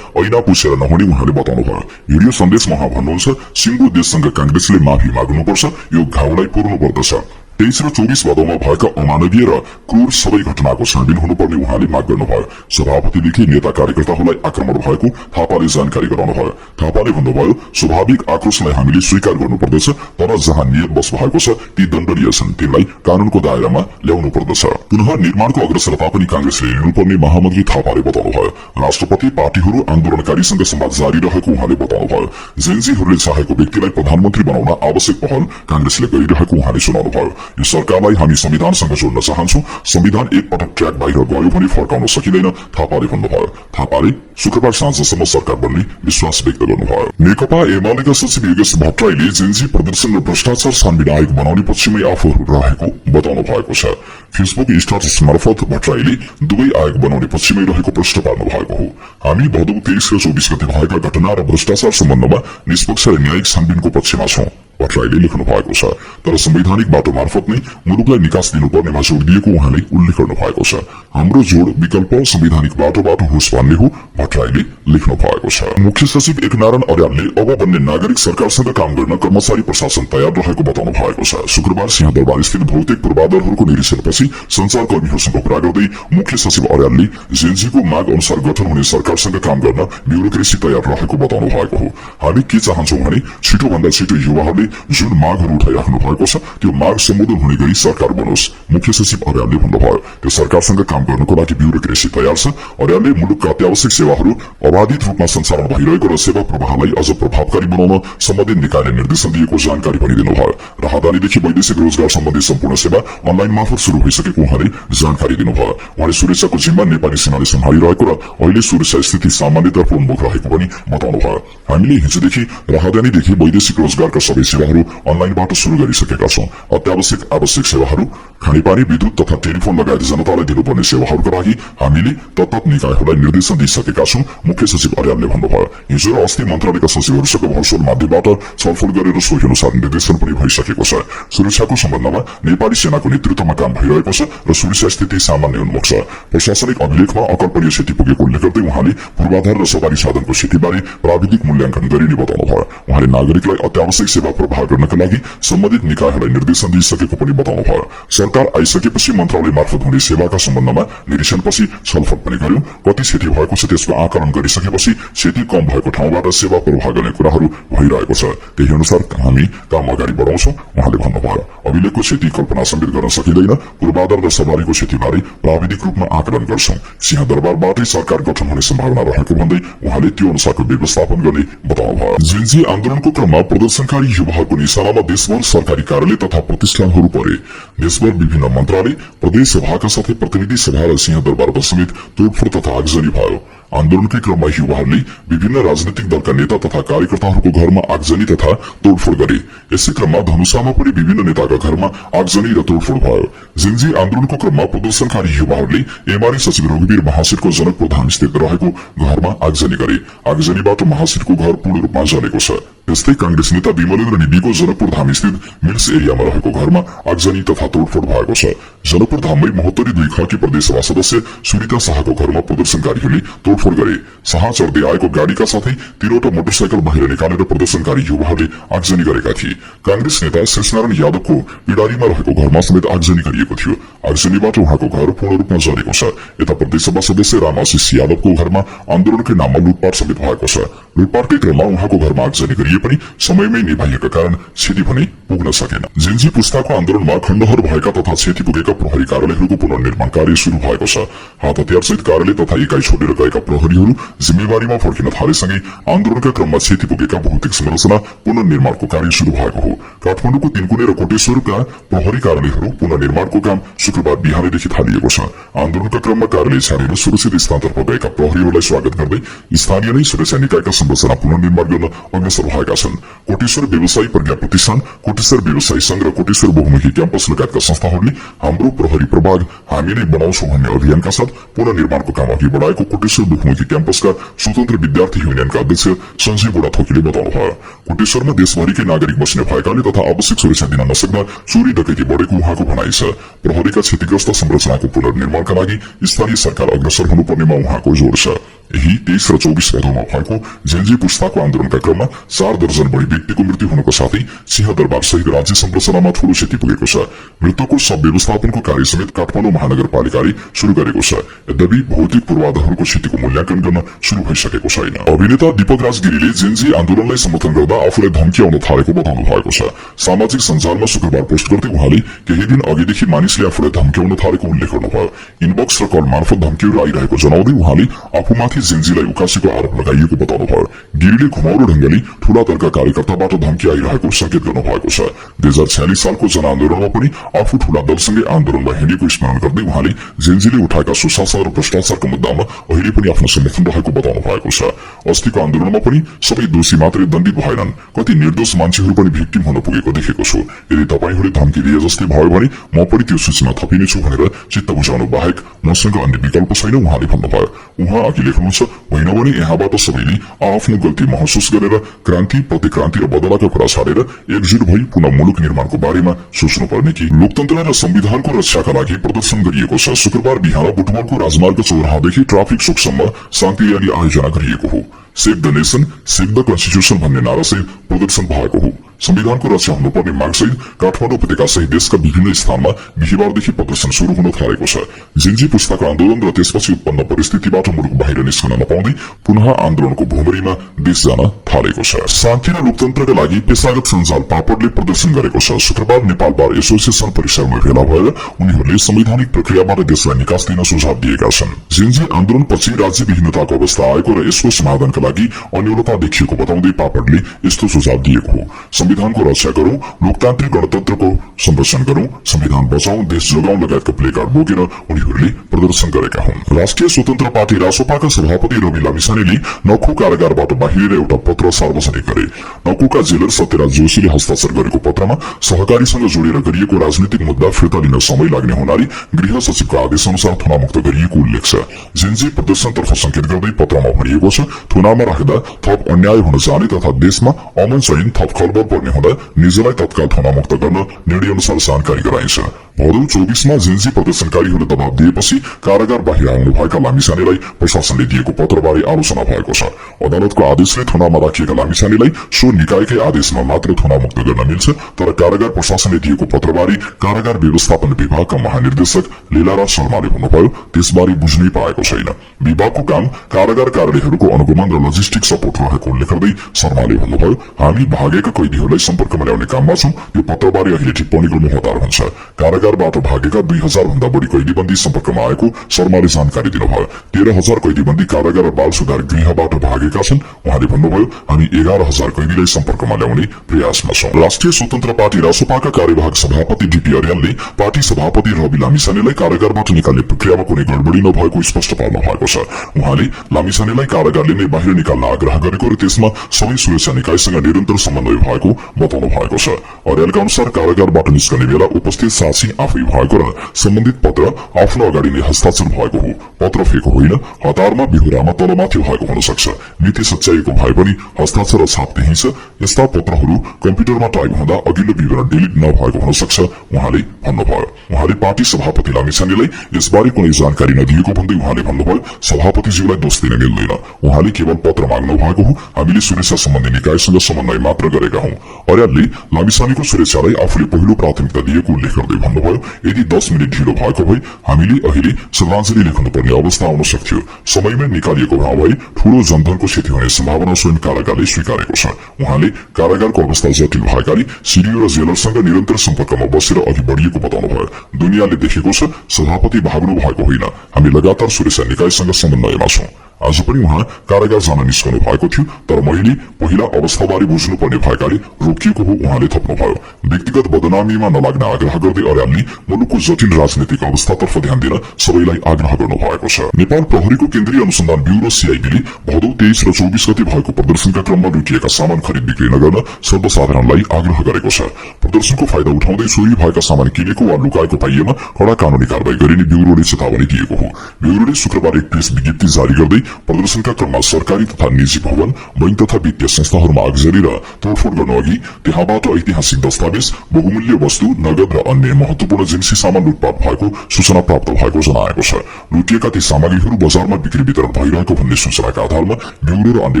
ऐना पुछेर नहुने उहाँले बताउनु भयो। भिडियो सन्देशमा उहाँ भन्नुहुन्छ, सिङ्गो देशसँग कांग्रेसले माफी माग्नुपर्छ, यो घाउलाई पुर्नु पर्दछ। 23 र 24 भदौमा भएका अमानवीय र क्रूर सबै घटनाको छानबिन हुनुपर्ने उहाँले माग गर्नुभयो। सभापतिदेखि नेता कार्यकर्ताहरूलाई आक्रमण भएको थापाले जानकारी गराउनुभयो। थापाले भन्नुभयो, स्वाभाविक आक्रोशलाई हामीले स्वीकार गर्नुपर्दछ, तर जहाँ नियत बस भएको छ ती दण्डनीय छन्, तिनलाई कानूनको दायरामा ल्याउनु पर्दछ। पुनः निर्माणको अग्रसरता पनि कांग्रेसले लिनुपर्ने महामन्त्री थापाले बताउनुभयो। राष्ट्रपति, पार्टीहरू, आन्दोलनकारीसँग संवाद जारी रहेको उहाँले बताउनुभयो। जेनजीहरूले चाहेको व्यक्तिलाई प्रधानमन्त्री बनाउन आवश्यक पहल कांग्रेसले गरिरहेको उहाँले सुनाउनुभयो। यो सरकारलाई हामी संविधानसँग जोड्न चाहन्छौं। संविधान एकपटक ट्र्याक बाहिर गयो भने फर्काउन सकिँदैन, थापाले भन्नुभयो। थापाले शुक्रबार साँझसम्म सरकार बन्ने विश्वास व्यक्त गर्नुभयो। नेकपा एमालेका सचिव योगेश भट्टराईले जेनजी प्रदर्शन र भ्रष्टाचार छानबिन आयोग बनाउने पक्षमै आफूहरू रहेको बताउनु भएको छ। फेसबुक स्ट्याटस मार्फत भट्टराईले दुवै आयोग बनाउने पक्षमै रहेको प्रश्न पार्नु भएको हो। हामी भदौ 23 र 24 गते भएका घटना र भ्रष्टाचार सम्बन्धमा निष्पक्ष र न्यायिक छानबिनको पक्षमा छौं। भट्टराईले लेख्नु भएको छ। तर संवैधानिक बाटो मार्फत नै मुलुकलाई निकास दिनुपर्नेमा जोड दिएको उहाँले उल्लेख गर्नु भएको छ। हाम्रो जोड विकल्प संवैधानिक बाटोबाट होस् भन्ने हो, भट्टराईले लेख्नु भएको छ। मुख्य सचिव एकनारायण अर्यालले अब बन्ने नागरिक सरकारसँग काम गर्न कर्मचारी प्रशासन तयार रहेको बताउनु भएको छ। शुक्रबार सिंहदरबार स्थित भौतिक पूर्वाधारहरूको निरीक्षणपछि संचारकर्मीहरूसँग कुरा गर्दै मुख्य सचिव अर्यालले जेएनजीको माग अनुसार गठन हुने सरकारसँग काम गर्न ब्युरोक्रेसी तयार रहेको बताउनु भएको हो। हामी के चाहन्छौं भने छिटो भन्दा छिटो युवाहरूले जुन मागहरू उठाइराख्नु भएको छ त्यो माग सम्बोधन हुने गरी सरकार बनोस्, मुख्य सचिव अर्यालले भन्नुभयो। त्यो सरकारसँग काम गर्नको लागि ब्युरोक्रेसी तयार छ। अर्यालले मुलुकका अत्यावश्यक सेवाहरू अबाधित रूपमा सञ्चालन भइरहेको र सेवा प्रवाहलाई अझ प्रभावकारी बनाउन सम्बन्धित निकायले निर्देशन दिएको जानकारी पनि दिनुभयो। राहदानीदेखि वैदेशिक रोजगार सम्बन्धी सम्पूर्ण सेवा अनलाइन मार्फत शुरू भइसकेको उहाँले जानकारी दिनुभयो। उहाँले सुरक्षाको जिम्मा नेपाली सेनाले सम्हालिरहेको र अहिले सुरक्षा स्थिति सामान्यतर्फ उन्मुख रहेको पनि बताउनुभयो। हामीले हिजोदेखि राहदानीदेखि वैदेशिक रोजगारका सबै सेवाहरू अनलाइनबाट शुरू गरिसकेका छौं। अत्यावश्यक आवश्यक सेवाहरू, खानेपानी, विद्युत तथा टेलिफोन लगायत जनतालाई दिनुपर्ने सेवाहरूका लागि हामीले तत्त निकायहरूलाई निर्देशन दिइसकेका छौं, मुख्य सचिव अर्यालले भन्नुभयो। हिजो र अस्ति मन्त्रालयका सचिवहरूसँग भर्चुअल माध्यमबाट छलफल गरेर सोही अनुसार निर्देशन पनि भइसकेको छ। सुरक्षाको सम्बन्धमा नेपाली सेनाको नेतृत्वमा काम भइरहेको छ र सुरक्षा स्थिति सामान्य उन्मुख छ। प्रशासनिक अभिलेखमा अकल्पनीय क्षति पुगेको उल्लेख गर्दै उहाँले पूर्वाधार र सवारी साधनको क्षतिबारे प्राविधिक मूल्याङ्कन गरिने बताउनुभयो। उहाँले नागरिकलाई अत्यावश्यक सेवा प्रवाह गर्नका लागि सम्बन्धित निकायहरूलाई निर्देशन दिइसकेको पनि बताउनुभयो। सरकार आइसकेपछि मन्त्रालय मार्फत हुने सेवाका सम्बन्धमा निरीक्षणपछि छलफल पनि गर्यौं। कति क्षति भएको छ त्यसको आकलन गरिसकेपछि क्षति कम भएको ठाउँबाट सेवा प्रवाह गर्ने कुराहरू भइरहेको छ। त्यही अनुसार हामी काम अगाडि बढाउँछौं, उहाँले भन्नुभयो। अभिलेखको क्षति कल्पना समेत गर्न सकिँदैन। पूर्वाधार र सवारीको क्षतिबारे प्राविधिक रूपमा आकलन गर्छौं। सिंहदरबारबाटै सरकार गठन हुने सम्भावना रहेको भन्दै उहाँले त्यो अनुसारको व्यवस्थापन गर्ने बताउनुभयो। जेएनजी आन्दोलनको क्रममा प्रदर्शनकारी युवाहरूको निशानामा देशभर सरकारी कार्यालय तथा प्रतिष्ठानहरू परे। देशभर विभिन्न मन्त्रालय, प्रदेश सभाका साथै प्रतिनिधि सभा र सिंहदरबारमा समेत तोडफोड तथा आगजनी भयो। आन्दोलनकै क्रममा युवाहरूले विभिन्न राजनैतिक दलका नेता तथा कार्यकर्ताहरूको घरमा आगजनी तथा तोडफोड गरे। यसै क्रममा धनुषामा पनि विभिन्न नेताका घरमा आगजनी र तोडफोड भयो। जेएनजी आन्दोलनको क्रममा प्रदर्शनकारी युवाहरूले एमाले सचिव रघुवीर महासेठको जनकपुर धाम स्थित रहेको घरमा आगजनी गरे। आगजनीबाट महासेठको घर पूर्ण रूपमा जलेको छ। त्यस्तै कांग्रेस नेता विमलेन्द्र निविको जनकपुर धाम स्थित मिल्स एरियामा रहेको घरमा आगजनी तथा तोडफोड भएको छ। जनकपुर धाममै महोत्तरी 2 खर्की प्रदेशसभा सदस्य सुनिता शाहको घरमा प्रदर्शनकारीहरूले तोडफोड गरे। शाह चढ्दै आएको गाडीका साथै 3वटा मोटरसाइकल बाहिर निकालेर प्रदर्शनकारी युवाहरूले आगजनी गरेका थिए। कांग्रेस नेता शेषनारायण यादवको पिडारीमा रहेको घरमा समेत आगजनी गरिएको थियो। आगजनीबाट उहाँको घर पूर्ण रूपमा जलेको छ। यता प्रदेशसभा सदस्य राम आशिष यादवको घरमा आन्दोलनकै नाममा लुटपाट समेत भएको छ। लुटपाटकै क्रममा उहाँको घरमा आगजनी गरिए पनि समयमै निभाइएका कारण क्षति भने पुग्न सकेन। जेएनजी पुस्ताको आन्दोलनमा खण्डहर भएका तथा क्षति पुगेका प्रहरी कार्यालयहरूको पुनर्निर्माण कार्य शुरू भएको छ। हात हतियारसहित कार्यालय तथा इकाइ छोडेर गएका प्रहरीहरू जिम्मेवारीमा फर्किन थालेसँगै आन्दोलनका क्रममा क्षति पुगेका भौतिक संरचना पुनर्निर्माणको कार्य शुरू भएको हो। काठमाडौँको तीनकुने र कोटेश्वरका प्रहरी कार्यालयहरू पुनर्निर्माणको काम शुक्रबार बिहानैदेखि थालिएको छ। आन्दोलनका क्रममा कार्यालय छाडेर सुरक्षित स्थानतर्फ गएका प्रहरीहरूलाई स्वागत गर्दै स्थानीय नै सुरक्षा निकायका संरचना पुनर्निर्माण गर्न अग्रसर भएका छन्। कोटेश्वर व्यवसायी प्रज्ञा प्रतिष्ठान, कोटेश्वर व्यवसायी संघ र कोटेश्वर बहुमुखी क्याम्पस लगायतका संस्थाहरूले हाम्रो प्रहरी प्रभाग हामी नै बनाउँछौं भन्ने अभियानका साथ पुनर्निर्माणको काम अघि बढाएको कोटेश्वर बहुमुखी क्याम्पसका स्वतन्त्र विद्यार्थी युनियनका अध्यक्ष सञ्जय बुढाथोकीले बताउनुभयो। कोटेश्वरमा देशभरिकै नागरिक बस्ने भएकाले तथा आवश्यक सुरक्षा दिन नसक्दा चोरी डकैती बढेको उहाँको भनाइ छ। प्रहरीका क्षतिग्रस्त संरचनाको पुनर्निर्माणका लागि स्थानीय सरकार अग्रसर हुनुपर्नेमा उहाँको जोड छ। यही 23 र 24 भदौमा भएको जेएनजी पुस्ताको आन्दोलनका क्रममा 4 दर्जन बढी व्यक्तिको मृत्यु हुनुको साथै सिंहदरबार सहित राज्य संरचनामा ठूलो क्षति पुगेको छ। मृतकको शव व्यवस्थापनको कार्य समेत काठमाडौँ महानगरपालिकाले शुरू गरेको छ। यद्यपि भौतिक पूर्वाधारहरूको क्षतिको मूल्याङ्कन गर्न शुरू भइसकेको छैन। अभिनेता दीपक राजगिरीले जेएनजी आन्दोलनलाई समर्थन गर्दा आफूलाई धम्की आउन थालेको बताउनु भएको छ। सामाजिक सञ्जालमा शुक्रबार पोस्ट गर्दै उहाँले केही दिन अघिदेखि मानिसले आफूलाई धम्क्याउन थालेको उल्लेख गर्नुभयो। इनबक्स र कल मार्फत धम्कीहरू आइरहेको जनाउँदै उहाँले आफूमाथि जेएनजीलाई उकासेको आरोप लगाइएको बताउनुभयो। गिरीले घुमाउरो ढंगले ठूला दलका कार्यकर्ताबाट धम्की आइरहेको संकेत गर्नुभएको छ। 2046 सालको जनआन्दोलनमा पनि आफू ठूला दलसँगै आन्दोलनमा हिँडेको स्मरण गर्दै उहाँले जेएनजीले उठाएका सुशासन र भ्रष्टाचारको मुद्दामा अहिले पनि आफ्नो समर्थन रहेको बताउनु भएको छ। अस्तिको आन्दोलनमा पनि सबै दोषी मात्रै दण्डित भएनन्, कति निर्दोष मान्छेहरू पनि भिक्टिम हुन पुगेको देखेको छु। यदि तपाईहरूले धम्की दिए जस्तै भयो भने म पनि त्यो सूचीमा थपिनेछु भनेर चित्त बुझाउनु बाहेक मसँग अन्य विकल्प छैन उहाँले भन्नुभयो। उहाँ अघि लेख्नु हुन्छ, होइन भने यहाँबाट सबैले आफ्नो गल्ती महसुस गरेर क्रान्ति, प्रतिक्रान्ति र बदलाका कुरा छाडेर एकजुट भई पुनः मुलुक निर्माणको बारेमा सोच्नुपर्ने कि लोकतन्त्र र संविधानको रक्षाका लागि प्रदर्शन गरिएको छ। शुक्रबार बिहान बुटवलको राजमार्ग चौराहादेखि ट्राफिक चोकसम्म शान्ति र्याली आयोजना गरिएको हो। Save the nation, save the constitution भन्ने नारासहित प्रदर्शन भएको हो। संविधानको रक्षा हुनुपर्ने मागसहित काठमाडौँ उपत्यका सहित देशका विभिन्न स्थानमा बिहिबारदेखि प्रदर्शन शुरू हुन थालेको छ। जेनजी पुस्ताको आन्दोलन र त्यसपछि उत्पन्न परिस्थितिबाट मुलुक बाहिर निस्कन नपाउँदै पुनः आन्दोलनको भूमरीमा देश जान थालेको छ। शान्ति र लोकतन्त्रका लागि पेशागत सञ्जाल पापडले प्रदर्शन गरेको छ। शुक्रबार नेपाल बार एसोसिएसन परिसरमा भेला भएर उनीहरूले संवैधानिक प्रक्रियाबाट देशलाई निकास दिन सुझाव दिएका छन्। जेनजी आन्दोलनपछि राज्य विहीनताको अवस्था आएको र यसको समाधानका लागि अन्योलता देखिएको बताउँदै पापडले यस्तो सुझाव दिएको हो। संविधानको रक्षा गरौं, लोकतान्त्रिक गणतन्त्रको संरक्षण गरौं, संविधान बचाउँ, देश जोगाउँ लगायतका प्लेकार्ड बोकेर उनीहरूले प्रदर्शन गरेका हुन्। राष्ट्रिय स्वतन्त्र पार्टी रासोपाका सभापति रवि लामिछानेले नखु कारागारबाट बाहिरेर एउटा पत्र सार्वजनिक गरे। नखुका जेलर सत्यराज जोशीले हस्ताक्षर गरेको पत्रमा सहकारीसँग जोडेर गरिएको राजनीतिक मुद्दा फिर्ता लिन समय लाग्ने हुनाले गृह सचिवको आदेश अनुसार थुनामुक्त गरिएको उल्लेख छ। जेनजी प्रदर्शनतर्फ संकेत गर्दै पत्रमा भनिएको छ, थुनामा राख्दा थप अन्याय हुन जाने तथा देशमा अमन चयन थप खलबल पर्ने हुँदा निजलाई तत्काल थुनामुक्त गर्न निर्णय अनुसार जानकारी गराइन्छ। भदौ 24 मा जेनजी प्रदर्शनकारीहरूले दबाव दिएपछि कारागार बाहिर आउनुभएका लामिछानेलाई प्रशासनले दिएको पत्रबारे आलोचना भएको छ। अदालतको आदेशले थुनामा राखिएका लामिछानेलाई सो निकायकै आदेशमा मात्र थुनामुक्त गर्न मिल्छ, तर कारागार प्रशासनले दिएको पत्रबारे कारागार व्यवस्थापन विभागका महानिर्देशक लीलाराज शर्माले भन्नुभयो, त्यसबारे बुझ्नै पाएको छैन। विभागको काम कारागार कार्यालयहरूको अनुगमन र लजिस्टिक सपोर्ट रहेको उल्लेख गर्दै शर्माले भन्नुभयो, हामी भागेका कैदीहरूलाई सम्पर्कमा ल्याउने काममा छौं। यो पत्रबारे अहिले टिप्पणी गर्नु हतार हुन्छ। कारागारबाट भागेका 2000 भन्दा बढी कैदीबन्दी सम्पर्कमा आएको शर्माले जानकारी दिनुभयो। 13,000 कैदीबन्दी कारागार र बाल सुधार गृहबाट भागेका छन्। उहाँले भन्नुभयो, हामी 11,000 कैदीलाई सम्पर्कमा ल्याउने प्रयासमा छौं। राष्ट्रिय स्वतन्त्र पार्टी रासोपाका कार्यवाहक सभापति डीपी अर्यालले पार्टी सभापति रवि लामिछानेलाई कारागारबाट निकाल्ने प्रक्रियामा कुनै गडबडी नभएको स्पष्ट पार्नु भएको छ। उहाँले लामिछानेलाई कारागारले नै बाहिर निकाल्न आग्रह गरेको र त्यसमा सबै सुरक्षा निकायसँग निरन्तर समन्वय भएको बताउनु भएको छ। अर्यालका अनुसार कारागारबाट निस्कने बेला उपस्थित साक्षी आफै भएको र सम्बन्धित पत्र आफ्नो अगाडि नै हस्ताक्षर भएको हो। पत्र फेको होइन, हतारमा बिहोरामा तलमाथि भएको हुन सक्छ। नीति सच्याइएको भए पनि हस्ताक्षर र छाप त्यही छ। यस्ता पत्रहरू कम्प्युटरमा टाइप हुँदा अघिल्लो विवरण डिलिट नभएको हुन सक्छ, उहाँले भन्नुभयो। उहाँले पार्टी सभापति लामिछानेलाई यसबारे कुनै जानकारी नदिएको भन्दै उहाँले भन्नुभयो, सभापतिज्यूलाई दोष दिन मिल्दैन। उहाँले केवल पत्र माग्नु भएको हो। हामीले सुरक्षा सम्बन्धी निकायसँग समन्वय मात्र गरेका हौं। अर्यालले लामिछानेको सुरक्षालाई आफूले पहिलो प्राथमिकता दिएको उल्लेख गर्दै भन्नुभयो, यदि 10 मिनेट ढिलो भएको भए हामीले अहिले श्रद्धाञ्जली लेख्नुपर्ने अवस्था आउन सक्थ्यो। समयमै निकालिएको भए ठूलो जनधनको क्षति हुने सम्भावना स्वयं कारागारले स्वीकारेको छ। उहाँले कारागारको अवस्था जटिल भएकाले सिडिओ र जेलरसँग निरन्तर सम्पर्कमा बसेर अघि बढिएको बताउनुभयो। दुनियाँले देखेको छ, सभापति भाग्नु भएको होइन, हामी लगातार सुरक्षा निकायसँग समन्वयमा छौं। आज पनि उहाँ कारागार जान निस्कनु भएको थियो, तर मैले पहिला अवस्थाबारे बुझ्नुपर्ने भएकाले रोकिएको हो, उहाँले थप्नुभयो। व्यक्तिगत बदनामीमा नलाग्न आग्रह गर्दै अर्यालले मुलुकको जटिल राजनीतिक अवस्थातर्फ ध्यान दिन सबैलाई आग्रह गर्नु भएको छ। नेपाल प्रहरीको केन्द्रीय अनुसन्धान ब्यूरो सीआईबीले भदौ 23 र 24 गते भएको प्रदर्शनका क्रममा लुटिएका सामान खरिद बिक्री नगर्न सर्वसाधारणलाई आग्रह गरेको छ। प्रदर्शनको फाइदा उठाउँदै चोरी भएका सामान किनेको वा लुकाएको पाइएमा कड़ा कानूनी कारबाही गरिने ब्यूरोले चेतावनी दिएको हो। ब्यूरोले शुक्रबार एक प्रेस विज्ञप्ति जारी गर्दै प्रदर्शनका क्रममा सरकारी तथा निजी भवन, बैंक तथा वित्तीय संस्थाहरूमा आगजनी र तोडफोड गर्नु अघि त्यहाँबाट ऐतिहासिक दस्तावेज, बहुमूल्य वस्तु, नगद र अन्य महत्वपूर्ण जिन्सी सामान लुटपाट भएको सूचना प्राप्त भएको जनाएको छ। लुटिएका ती सामग्रीहरू बजारमा बिक्री वितरण भइरहेको भन्ने सूचनाका आधारमा ब्यूरो र अन्य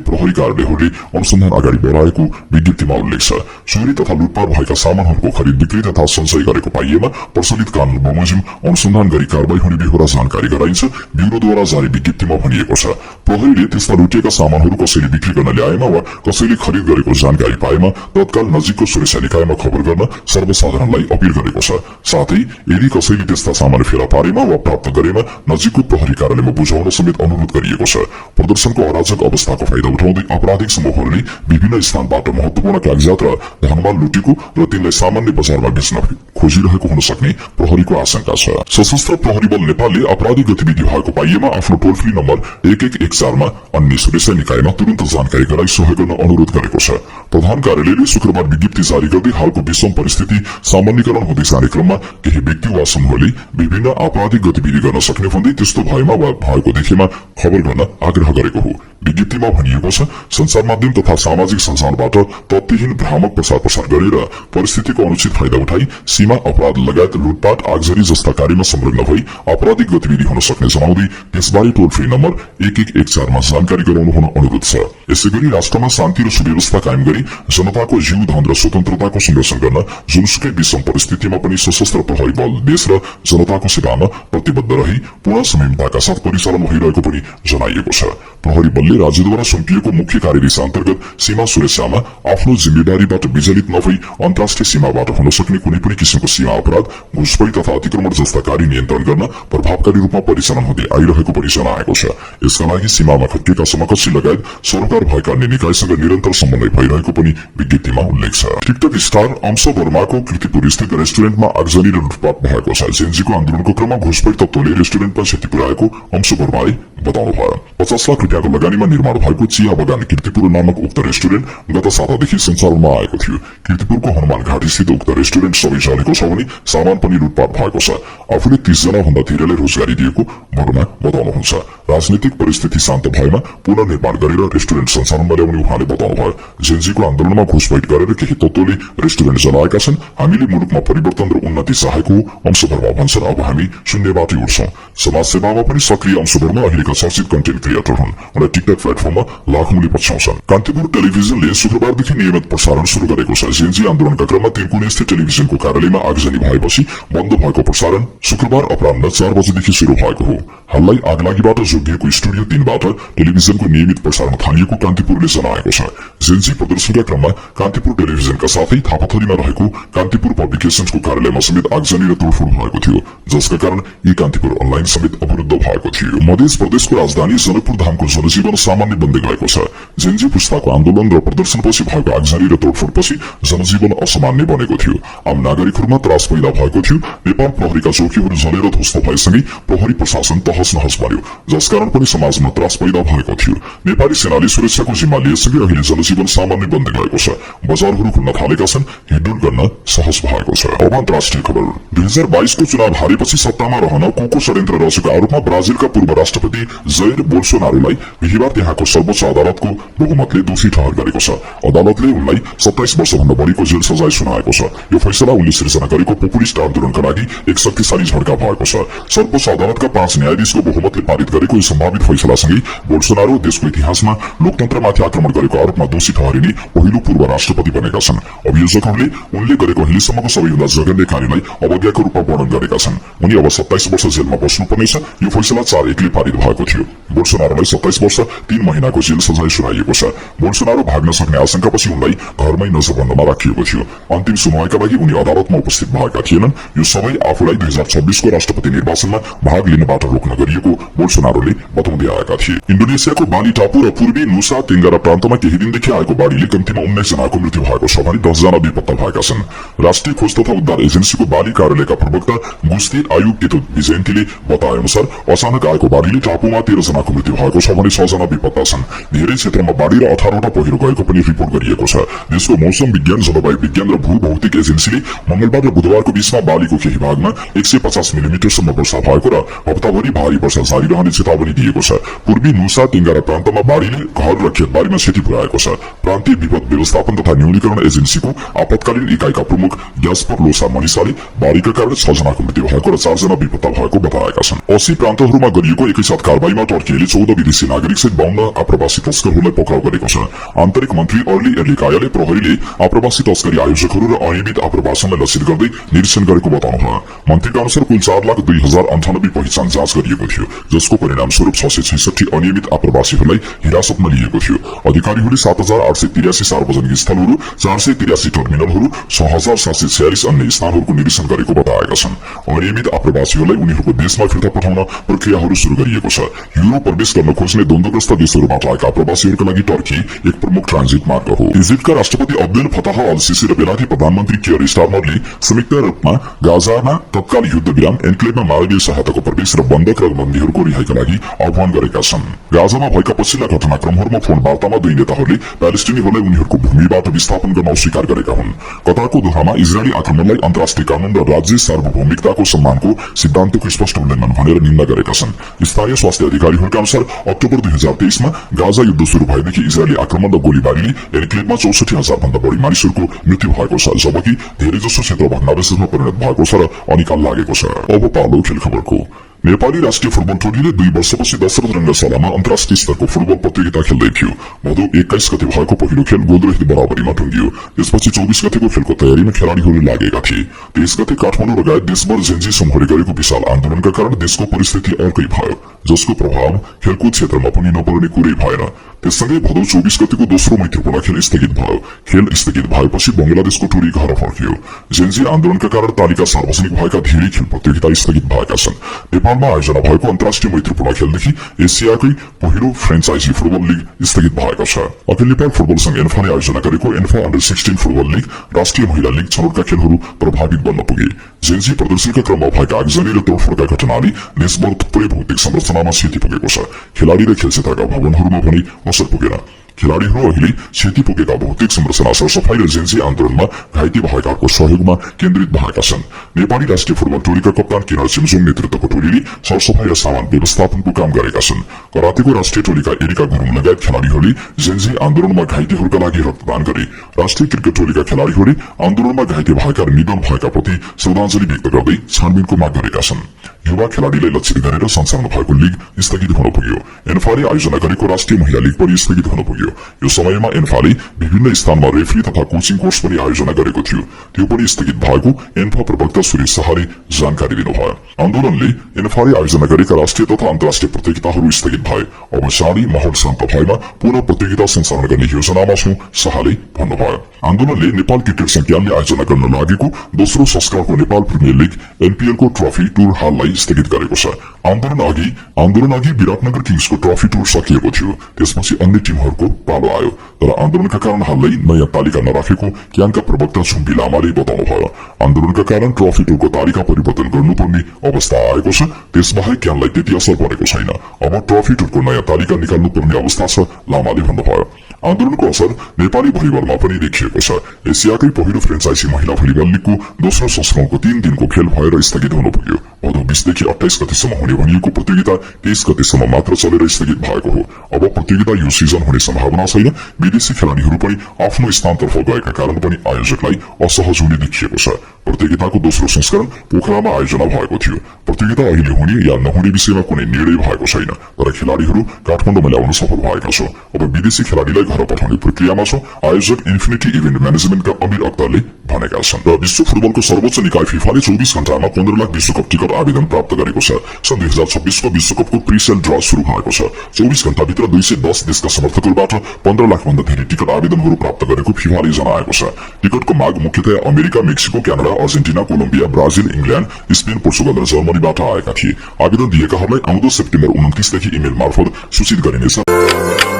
प्रहरी कार्यालयहरूले अनुसन्धान अगाडि बढाएको विज्ञप्तिमा उल्लेख छ। चोरी तथा लुटपाट भएका सामानहरूको खरिद बिक्री तथा सञ्चय गरेको पाइएमा प्रचलित कानून बमोजिम अनुसन्धान गरी कारबाही हुने बेहोरा जानकारी गराइन्छ। ब्यूरोद्वारा जारी विज्ञप्तिमा भनिएको छ, प्रहरीले त्यस्ता लुटिएका सामानहरू कसैले बिक्री गर्न ल्याएमा वा कसैले खरिद गरेको जानकारी पाएमा तत्काल नजिकको सुरक्षा निकायमा खबर गर्न सर्वसाधारणलाई अपील गरेको छ। साथै यदि कसैले त्यस्ता सामान फेला पारेमा वा प्राप्त गरेमा नजिकको प्रहरी कार्यालयमा बुझाउन समेत अनुरोध गरिएको छ। प्रदर्शनको अराजक अवस्थाको फाइदा उठाउँदै आपराधिक समूहहरूले विभिन्न स्थानबाट महत्वपूर्ण कागजात र धनमाल लुटेको र तिनलाई सामान्य बजारमा बेच्न खोजिरहेको हुन सक्ने प्रहरीको आशंका छ। सशस्त्र प्रहरी बल नेपालले आपराधिक गतिविधि भएको पाइएमा आफ्नो टोल फ्री नम्बर 1114 मा अन्य सुरक्षा निकायमा तुरन्त जानकारी गराई सहयोग गर्न अनुरोध गरेको छ। प्रधान कार्यालयले शुक्रबार विज्ञप्ति जारी गर्दै हालको विषम परिस्थिति सामान्यकरण हुँदै जाने क्रममा केही व्यक्ति वा समूहले विभिन्न आपराधिक गतिविधि गर्न सक्ने भन्दै त्यस्तो भएमा वा भएको देखेमा खबर गर्न आग्रह गरेको हो। विज्ञप्तिमा भनिएको छ, संचार माध्यम तथा सामाजिक सञ्जालबाट तथ्यहीन भ्रामक प्रचार गरेर परिस्थितिको अनुचित फाइदा उठाई सीमा अपराध लगायत लुटपाट, आगजनी जस्ता कार्यमा संलग्न भई आपराधिक गतिविधि हुन सक्ने जनाउँदै त्यसबारे टोल फ्री नम्बर 1114 मा जानकारी गराउनु हुन अनुरोध छ। यसैगरी राष्ट्रमा शान्ति र सुव्यवस्था कायम गरी जनताको जीव धन र स्वतन्त्रताको संरक्षण गर्न जुनसुकै विषम परिस्थितिमा पनि सशस्त्र प्रहरी बल देश र जनताको सेवामा प्रतिबद्ध रही पूर्ण संयमताका साथ परिचालन भइरहेको पनि जनाइएको छ। प्रहरी बलले राज्यद्वारा सुम्पिएको मुख्य कार्यदिशा अन्तर्गत सीमा सुरक्षामा आफ्नो जिम्मेदारीबाट विचलित नभई अन्तर्राष्ट्रिय सीमाबाट हुन सक्ने कुनै पनि किसिमको सीमा अपराध, घुसपैठ तथा अतिक्रमण जस्ता कार्य नियन्त्रण गर्न प्रभावकारी रूपमा परिचालन हुँदै आइरहेको पनि जनाएको छ। यसका लागि सीमामा खटिएका समकक्षी लगायत सरोकार भएका अन्य निकायसँग निरन्तर समन्वय भइरहेको पनि विज्ञप्तिमा उल्लेख छ। टिकटक स्टार अंश वर्माको कीर्तिपुर स्थित रेस्टुरेन्टमा आगजनी र लुटपाट भएको छ। जेनजीको आन्दोलनको क्रममा घुसपैठ तत्त्वले रेस्टुरेन्टमा क्षति पुर्याएको अंश वर्माले बताउनुभयो। 50 लाख रुपियाँको लगानीमा निर्माण भएको चिया बगान कीर्तिपुर नामक उक्त रेस्टुरेन्ट गत सातादेखि सञ्चालनमा आएको थियो। कीर्तिपुरको हनुमान घाटी स्थित उक्त रेस्टुरेन्ट सबै चलेको छ भने सामान पनि लुटपाट भएको छ। आफूले 30 जना भन्दा धेरैलाई रोजगारी दिएको वर्मा बताउनुहुन्छ। राजनीतिक परिस्थिति शान्त भएमा पुनर्निर्माण गरेर रेस्टुरेन्ट सञ्चालनमा ल्याउने उहाँले बताउनुभयो। जेनजीको आन्दोलनमा घुसपैठ गरेर केही तत्त्वले रेस्टुरेन्ट जलाएका छन्। हामीले मुलुकमा परिवर्तन र उन्नति चाहेको अंश वर्मा भन्छन्। अब हामी शून्यबाटै उठ्छौं। समाजसेवामा पनि सक्रिय अंश वर्मा अहिलेका चर्चित कन्टेन्ट क्रिएटर हुन्। उनलाई टिकटक प्लेटफर्ममा लाखौंले पछ्याउँछन्। कान्तिपुर टेलिभिजनले शुक्रबारदेखि नियमित प्रसारण शुरू गरेको छ। जेनजी आन्दोलनका क्रममा त्रिकोण स्थित टेलिभिजनको कार्यालयमा आगजनी भएपछि बन्द भएको प्रसारण शुक्रबार अपराह्न 4 बजेदेखि शुरू भएको हो। हाललाई आगलागीबाट जोगिएको स्टुडियो 3 बाट टेलिभिजनको नियमित प्रसारण थालिएको कान्तिपुरले जनाएको छ। जेनजी प्रदर्शनका क्रममा कान्तिपुर टेलिभिजनका साथै थापाथलीमा रहेको कान्तिपुर पब्लिकेशन्सको कार्यालयमा समेत आगजनी र तोडफोड भएको थियो, जसका कारण यी कान्तिपुर अनलाइन समेत अवरुद्ध भएको थियो। मध्य प्रदेशको राजधानी जनकपुर धामको जनजीवन सामान्य बन्दै गएको छ। जेनजी पुस्ताको आन्दोलन र प्रदर्शनपछि भएको आगजनी र तोडफोडपछि जनजीवन असामान्य बनेको थियो। आम नागरिकहरूमा त्रास पैदा भएको थियो। नेपाल प्रहरीका चौकीहरू जलेर ध्वस्त भएसँगै प्रहरी प्रशासन तहस नहस बन्यो, जसकारण पनि समाजमा त्रास पैदा भएको थियो। नेपाली सेनाले सुरक्षाको जिम्मा लिएसँगै अहिले जनजीवन सामान्य बन्दै गएको छ। बजारहरू खुल्न थालेका छन्। हिँडडुल गर्न सहज भएको छ। अब अन्तर्राष्ट्रिय खबर। 2022 को चुनाव हारेपछि सत्तामा रहन कोको षड्यन्त्र रचेको आरोपमा ब्राजिलका पूर्व राष्ट्रपति जैर बोल्सोनारोलाई बिहिबार त्यहाँको सर्वोच्च अदालतको बहुमतले दोषी ठहर गरेको छ। अदालतले उनलाई 27 वर्षभन्दा बढीको जेल सजाय सुनाएको छ। यो फैसला उनले सिर्जना गरेको पपुलिस्ट आन्दोलनका लागि एक शक्तिशाली झड्का भएको छ। सर्वोच्च अदालतका 5 न्यायाधीशको बहुमतले पारित गरेको यो सम्भावित फैसलासँगै बोल्सोनारो देशको इतिहासमा लोकतन्त्रमाथि आक्रमण गरेको आरोपमा दोषी ठहरिने पहिलो पूर्व राष्ट्रपति बनेका छन्। अभियोजकहरूले उनले गरेको अहिलेसम्मको सबैभन्दा जघन्य कार्यलाई अवज्ञाको रूपमा वर्णन गरेका छन्। उनी अब 27 वर्ष जेलमा बस्नुपर्नेछ। यो फैसला 4-1 ले पारित भएको थियो। बोल्सोनारोलाई 27 वर्ष 3 महिनाको जेल सजाय सुनाइएको छ। बोल्सोनारो भाग्न सक्ने आशंकापछि उनलाई घरमै नजरबन्दमा राखिएको थियो। अन्तिम सुनवाईका लागि उनी अदालतमा उपस्थित भएका थिएनन्। यो सबै आफूलाई 2026 को राष्ट्रपति निर्वाचनमा भाग लिनबाट रोक्न गरिएको बोल्सोनारोले बताउँदै आएका थिए। इन्डोनेसियाको बाली टापु र पूर्वी नुसा तेंगारा प्रान्तमा केही दिनदेखि आएको बाढीले कम्तीमा 19 जनाको मृत्यु भएको छ भने 10 जना बेपत्ता भएका छन्। राष्ट्रिय खोज तथा उद्धार एजेन्सीको बाली कार्यालयका प्रवक्ता गुस्ती आयुब केतुत विजयन्तीले बताए अनुसार अचानक आएको बाढीले टापुमा 13 जनाको मृत्यु भएको छ भने 6 जना बेपत्ता छन्। धेरै क्षेत्रमा बाढी र 18वटा पहिरो गएको पनि रिपोर्ट गरिएको छ। देशको मौसम विज्ञान, जलवायु विज्ञान र भूभौतिक एजेन्सीले मंगलबार र बुधबारको बीचमा बालीको केही भागमा 150 मिलिमिटरसम्म वर्षा भएको र हप्ताभरि भारी वर्षा जारी रहने चेतावनी दिएको छ। पूर्वी नुसा तेंगारा प्रान्तमा बाढीले घर र खेतबारीमा क्षति पुर्याएको छ। प्रान्तीय विपद व्यवस्थापन तथा न्यूनीकरण एजेन्सीको आपतकालीन इकाइका प्रमुख ग्यास्पर लोसा मनिसाले बाढीका कारण 6 जनाको मृत्यु भएको र 4 जना बेपत्ता भएको बताएका छन्। 80 प्रान्तहरूमा गरिएको एकैसाथ कारबाहीमा टर्कीले 14 विदेशी नागरिक सहित 52 आप्रवासी तस्करहरूलाई पक्राउ गरेको छ। आन्तरिक मन्त्री अर्ली एर्लिकायाले प्रहरीले आप्रवासी तस्करी आयोजकहरू र अनियमित आप्रवासनलाई लक्षित गर्दै निरीक्षण गरेको बताउनुभयो। मन्त्रीका अनुसार कुल 4,02,098 पहिचान जाँच गरिएको थियो, जसको परिणामस्वरूप 666 अनियमित आप्रवासीहरूलाई हिरासतमा लिएको थियो। अधिकारीहरूले 7,883 सार्वजनिक स्थलहरू, 483 टर्मिनलहरू, 6,746 अन्य स्थानहरूको निरीक्षण गरेको बताएका छन्। अनियमित आप्रवासीहरूलाई उनीहरूको देशमा फिर्ता पठाउन प्रक्रियाहरू शुरू गरिएको छ। युरोप प्रवेश गर्न खोज्ने द्वन्द्वग्रस्त देशहरूबाट आएका आप्रवासीहरूका का लागि टर्की एक प्रमुख ट्रान्जिट मार्ग हो। इजिप्टका राष्ट्रपति अब्देल फताह अल सिसी र बेलायती प्रधानमन्त्री कियर स्टारमरले संयुक्त रूपमा गाजामा तत्काल युद्ध विराम, एन्क्लेभमा मानवीय सहायताको प्रवेश र बन्धक र बन्दीहरूको रिहाईका लागि आह्वान गरेका छन्। गाजामा भएका पछिल्ला घटनाक्रमहरूमा फोन वार्तामा दुई नेताहरूले प्यालेस्टिनीहरूलाई उनीहरूको भूमिबाट विस्थापन गर्न अस्वीकार गरेका हुन्। कतारको दोहामा इजरायली आक्रमणलाई अन्तर्राष्ट्रिय कानून र राज्य सार्वभौमिकताको सम्मानको सिद्धान्तको स्पष्ट उल्लङ्घन भनेर निन्दा गरेका छन्। स्थानीय स्वास्थ्य अधिकारीहरूका अनुसार अक्टोबर 2023 मा गाजा युद्ध शुरू भएदेखि इजरायली आक्रमण र गोलीबारीले एन्क्लेभमा 64,000 भन्दा बढी मानिसहरूको मृत्यु भएको छ, जबकि धेरैजसो क्षेत्र भग्नावशेषमा परिणत भएको छ र अनिकाल लागेको छ। अब पालो खेल खबरको। नेपाली राष्ट्रिय फुटबल टोलीले 2 वर्षपछि दशरथ रंगशालामा अन्तर्राष्ट्रिय स्तरको फुटबल प्रतियोगिता खेल्दै थियो। भदौ 21 गते भएको पहिलो खेल गोलरहित बराबरीमा टुङ्गियो। त्यसपछि 24 गतेको खेलको तयारीमा खेलाडीहरू लागेका थिए। 23 गते काठमाडौँ लगायत देशभर जेन्जी समूहले गरेको विशाल आन्दोलनका कारण देशको परिस्थिति अर्कै भयो, जसको प्रभाव खेलकुद क्षेत्रमा पनि नपर्ने कुरै भएन। त्यससँगै भदौ 24 गतेको दोस्रो मैत्रीपूर्ण खेल स्थगित भयो। खेल स्थगित भएपछि बंगलादेशको टोली घर फर्कियो। जेन्जी आन्दोलनका कारण तालिका सार्वजनिक भएका धेरै खेल प्रतियोगिता स्थगित भएका छन्। नेपालमा आयोजना भएको अन्तर्राष्ट्रिय मैत्रीपूर्ण खेलदेखि एसियाकै पहिलो फ्रेन्चाइजी फुटबल लीग स्थगित भएको छ। अखिल नेपाल फुटबल संघ एन्फाले आयोजना गरेको एन्फा अन्डर-16 फुटबल लीग, राष्ट्रिय महिला लीग छनौटका खेलहरू प्रभावित बन्न पुगे। जेन्जी प्रदर्शनका क्रममा भएका आगजनी र तोडफोडका घटनाले देशभर थुप्रै भौतिक संरचनामा क्षति पुगेको छ। खेलाडी र खेल क्षेत्रका भवनहरूमा पनि असर पुगेन। खेलाडीहरू अहिले क्षति पुगेका भौतिक संरचना सरसफाई र जेन्जी आन्दोलनमा घाइते भएकाहरूको सहयोगमा केन्द्रित भएका छन्। नेपाली राष्ट्रिय फुटबल टोलीका कप्तान किनर छिमजुङ नेतृत्वको टोलीले सरसफाई र सामान व्यवस्थापनको काम गरेका छन्। करातेको राष्ट्रिय टोलीका एरिका गुरुङ लगायत खेलाडीहरूले जेन्जी आन्दोलनमा घाइतेहरूका लागि रक्तदान गरे। राष्ट्रिय क्रिकेट टोलीका खेलाडीहरूले आन्दोलनमा घाइते भएका र निधन भएका प्रति श्रद्धाञ्जली व्यक्त गर्दै छानबिनको माग गरेका छन्। युवा खेलाडीलाई लक्षित गरेर सञ्चालन भएको लीग स्थगित हुन पुग्यो। एन्फाले आयोजना गरेको राष्ट्रिय महिला लीग पनि स्थगित हुन पुग्यो। यो समयमा एन्फाले विभिन्न स्थानमा रेफ्री तथा कोचिङ कोर्स पनि आयोजना गरेको थियो, त्यो पनि स्थगित भएको एन्फा प्रवक्ता सुरेश शाहले जानकारी दिनुभयो। आन्दोलनले एन्फाले आयोजना गरेका राष्ट्रिय तथा अन्तर्राष्ट्रिय प्रतियोगिताहरू स्थगित भए। अब चाँडै माहौल शान्त भएमा पुनः प्रतियोगिता सञ्चालन गर्ने योजनामा छौं, शाहले भन्नुभयो। आन्दोलनले नेपाल क्रिकेट संज्ञानले आयोजना गर्न लागेको दोस्रो संस्करणको नेपाल प्रिमियर लीग एनपीएलको ट्रफी टुर हाललाई स्थगित गरेको छ। आन्दोलन अघि विराटनगर किङ्सको ट्रफी टुर सकिएको थियो, त्यसपछि अन्य टिमहरूको पालो आयो। तर आन्दोलनका कारण हाललाई नयाँ तालिका नराखेको क्यानका प्रवक्ता छुम्पी लामाले बताउनुभयो। आन्दोलनका कारण ट्रफी टुरको तालिका परिवर्तन गर्नुपर्ने अवस्था आएको छ, त्यसबाहेक क्यानलाई त्यति असर परेको छैन। अब ट्रफी टुरको नयाँ तालिका निकाल्नुपर्ने अवस्था छ, लामाले भन्नुभयो। आन्दोलनको असर नेपाली भलिबलमा पनि देखिएको छ। एसियाकै पहिलो फ्रेन्चाइजी महिला भलिबल लीगको दोस्रो संस्करणको 3 दिनको खेल भएर स्थगित हुन पुग्यो। भदौ 20 देखि 28 गतेसम्म हुने भनिएको प्रतियोगिता 23 गतेसम्म मात्र चलेर स्थगित भएको हो। अब प्रतियोगिता यो सिजन हुने सम्भावना छैन। विदेशी खेलाडीहरू पनि आफ्नो स्थानतर्फ गएका कारण पनि आयोजकलाई असहज हुने देखिएको छ। प्रतियोगिताको दोस्रो संस्करण पोखरामा आयोजना भएको थियो। प्रतियोगिता अहिले हुने या नहुने विषयमा कुनै निर्णय भएको छैन, तर खेलाडीहरू काठमाडौँमा ल्याउन सफल भएका छौं। अब विदेशी खेलाडीलाई घर पठाउने प्रक्रियामा छ, आयोजक इन्फिनिटी इभेन्ट म्यानेजमेन्टका अमिर अख्तरले भनेका छन्। र विश्व फुटबलको सर्वोच्च निकाय फिफाले 24 घण्टामा 15 लाख विश्वकप टिकट आवेदन प्राप्त गरेको छ। सन् 2026 को विश्वकपको प्रिसेल ड्र शुरू भएको छ। 24 घण्टाभित्र 210 देशका समर्थकहरूबाट 15 लाख भन्दा धेरै टिकट आवेदनहरू प्राप्त गरेको फिफाले जनाएको छ। टिकटको माग मुख्यतया America, Mexico, Canada, Argentina, Colombia, Brazil, England, Spain, Portugal र जर्मनीबाट आएका थिए। आवेदन दिएकाहरूलाई आउँदो सेप्टेम्बर 29 देखि इमेल मार्फत सूचित गरिनेछ।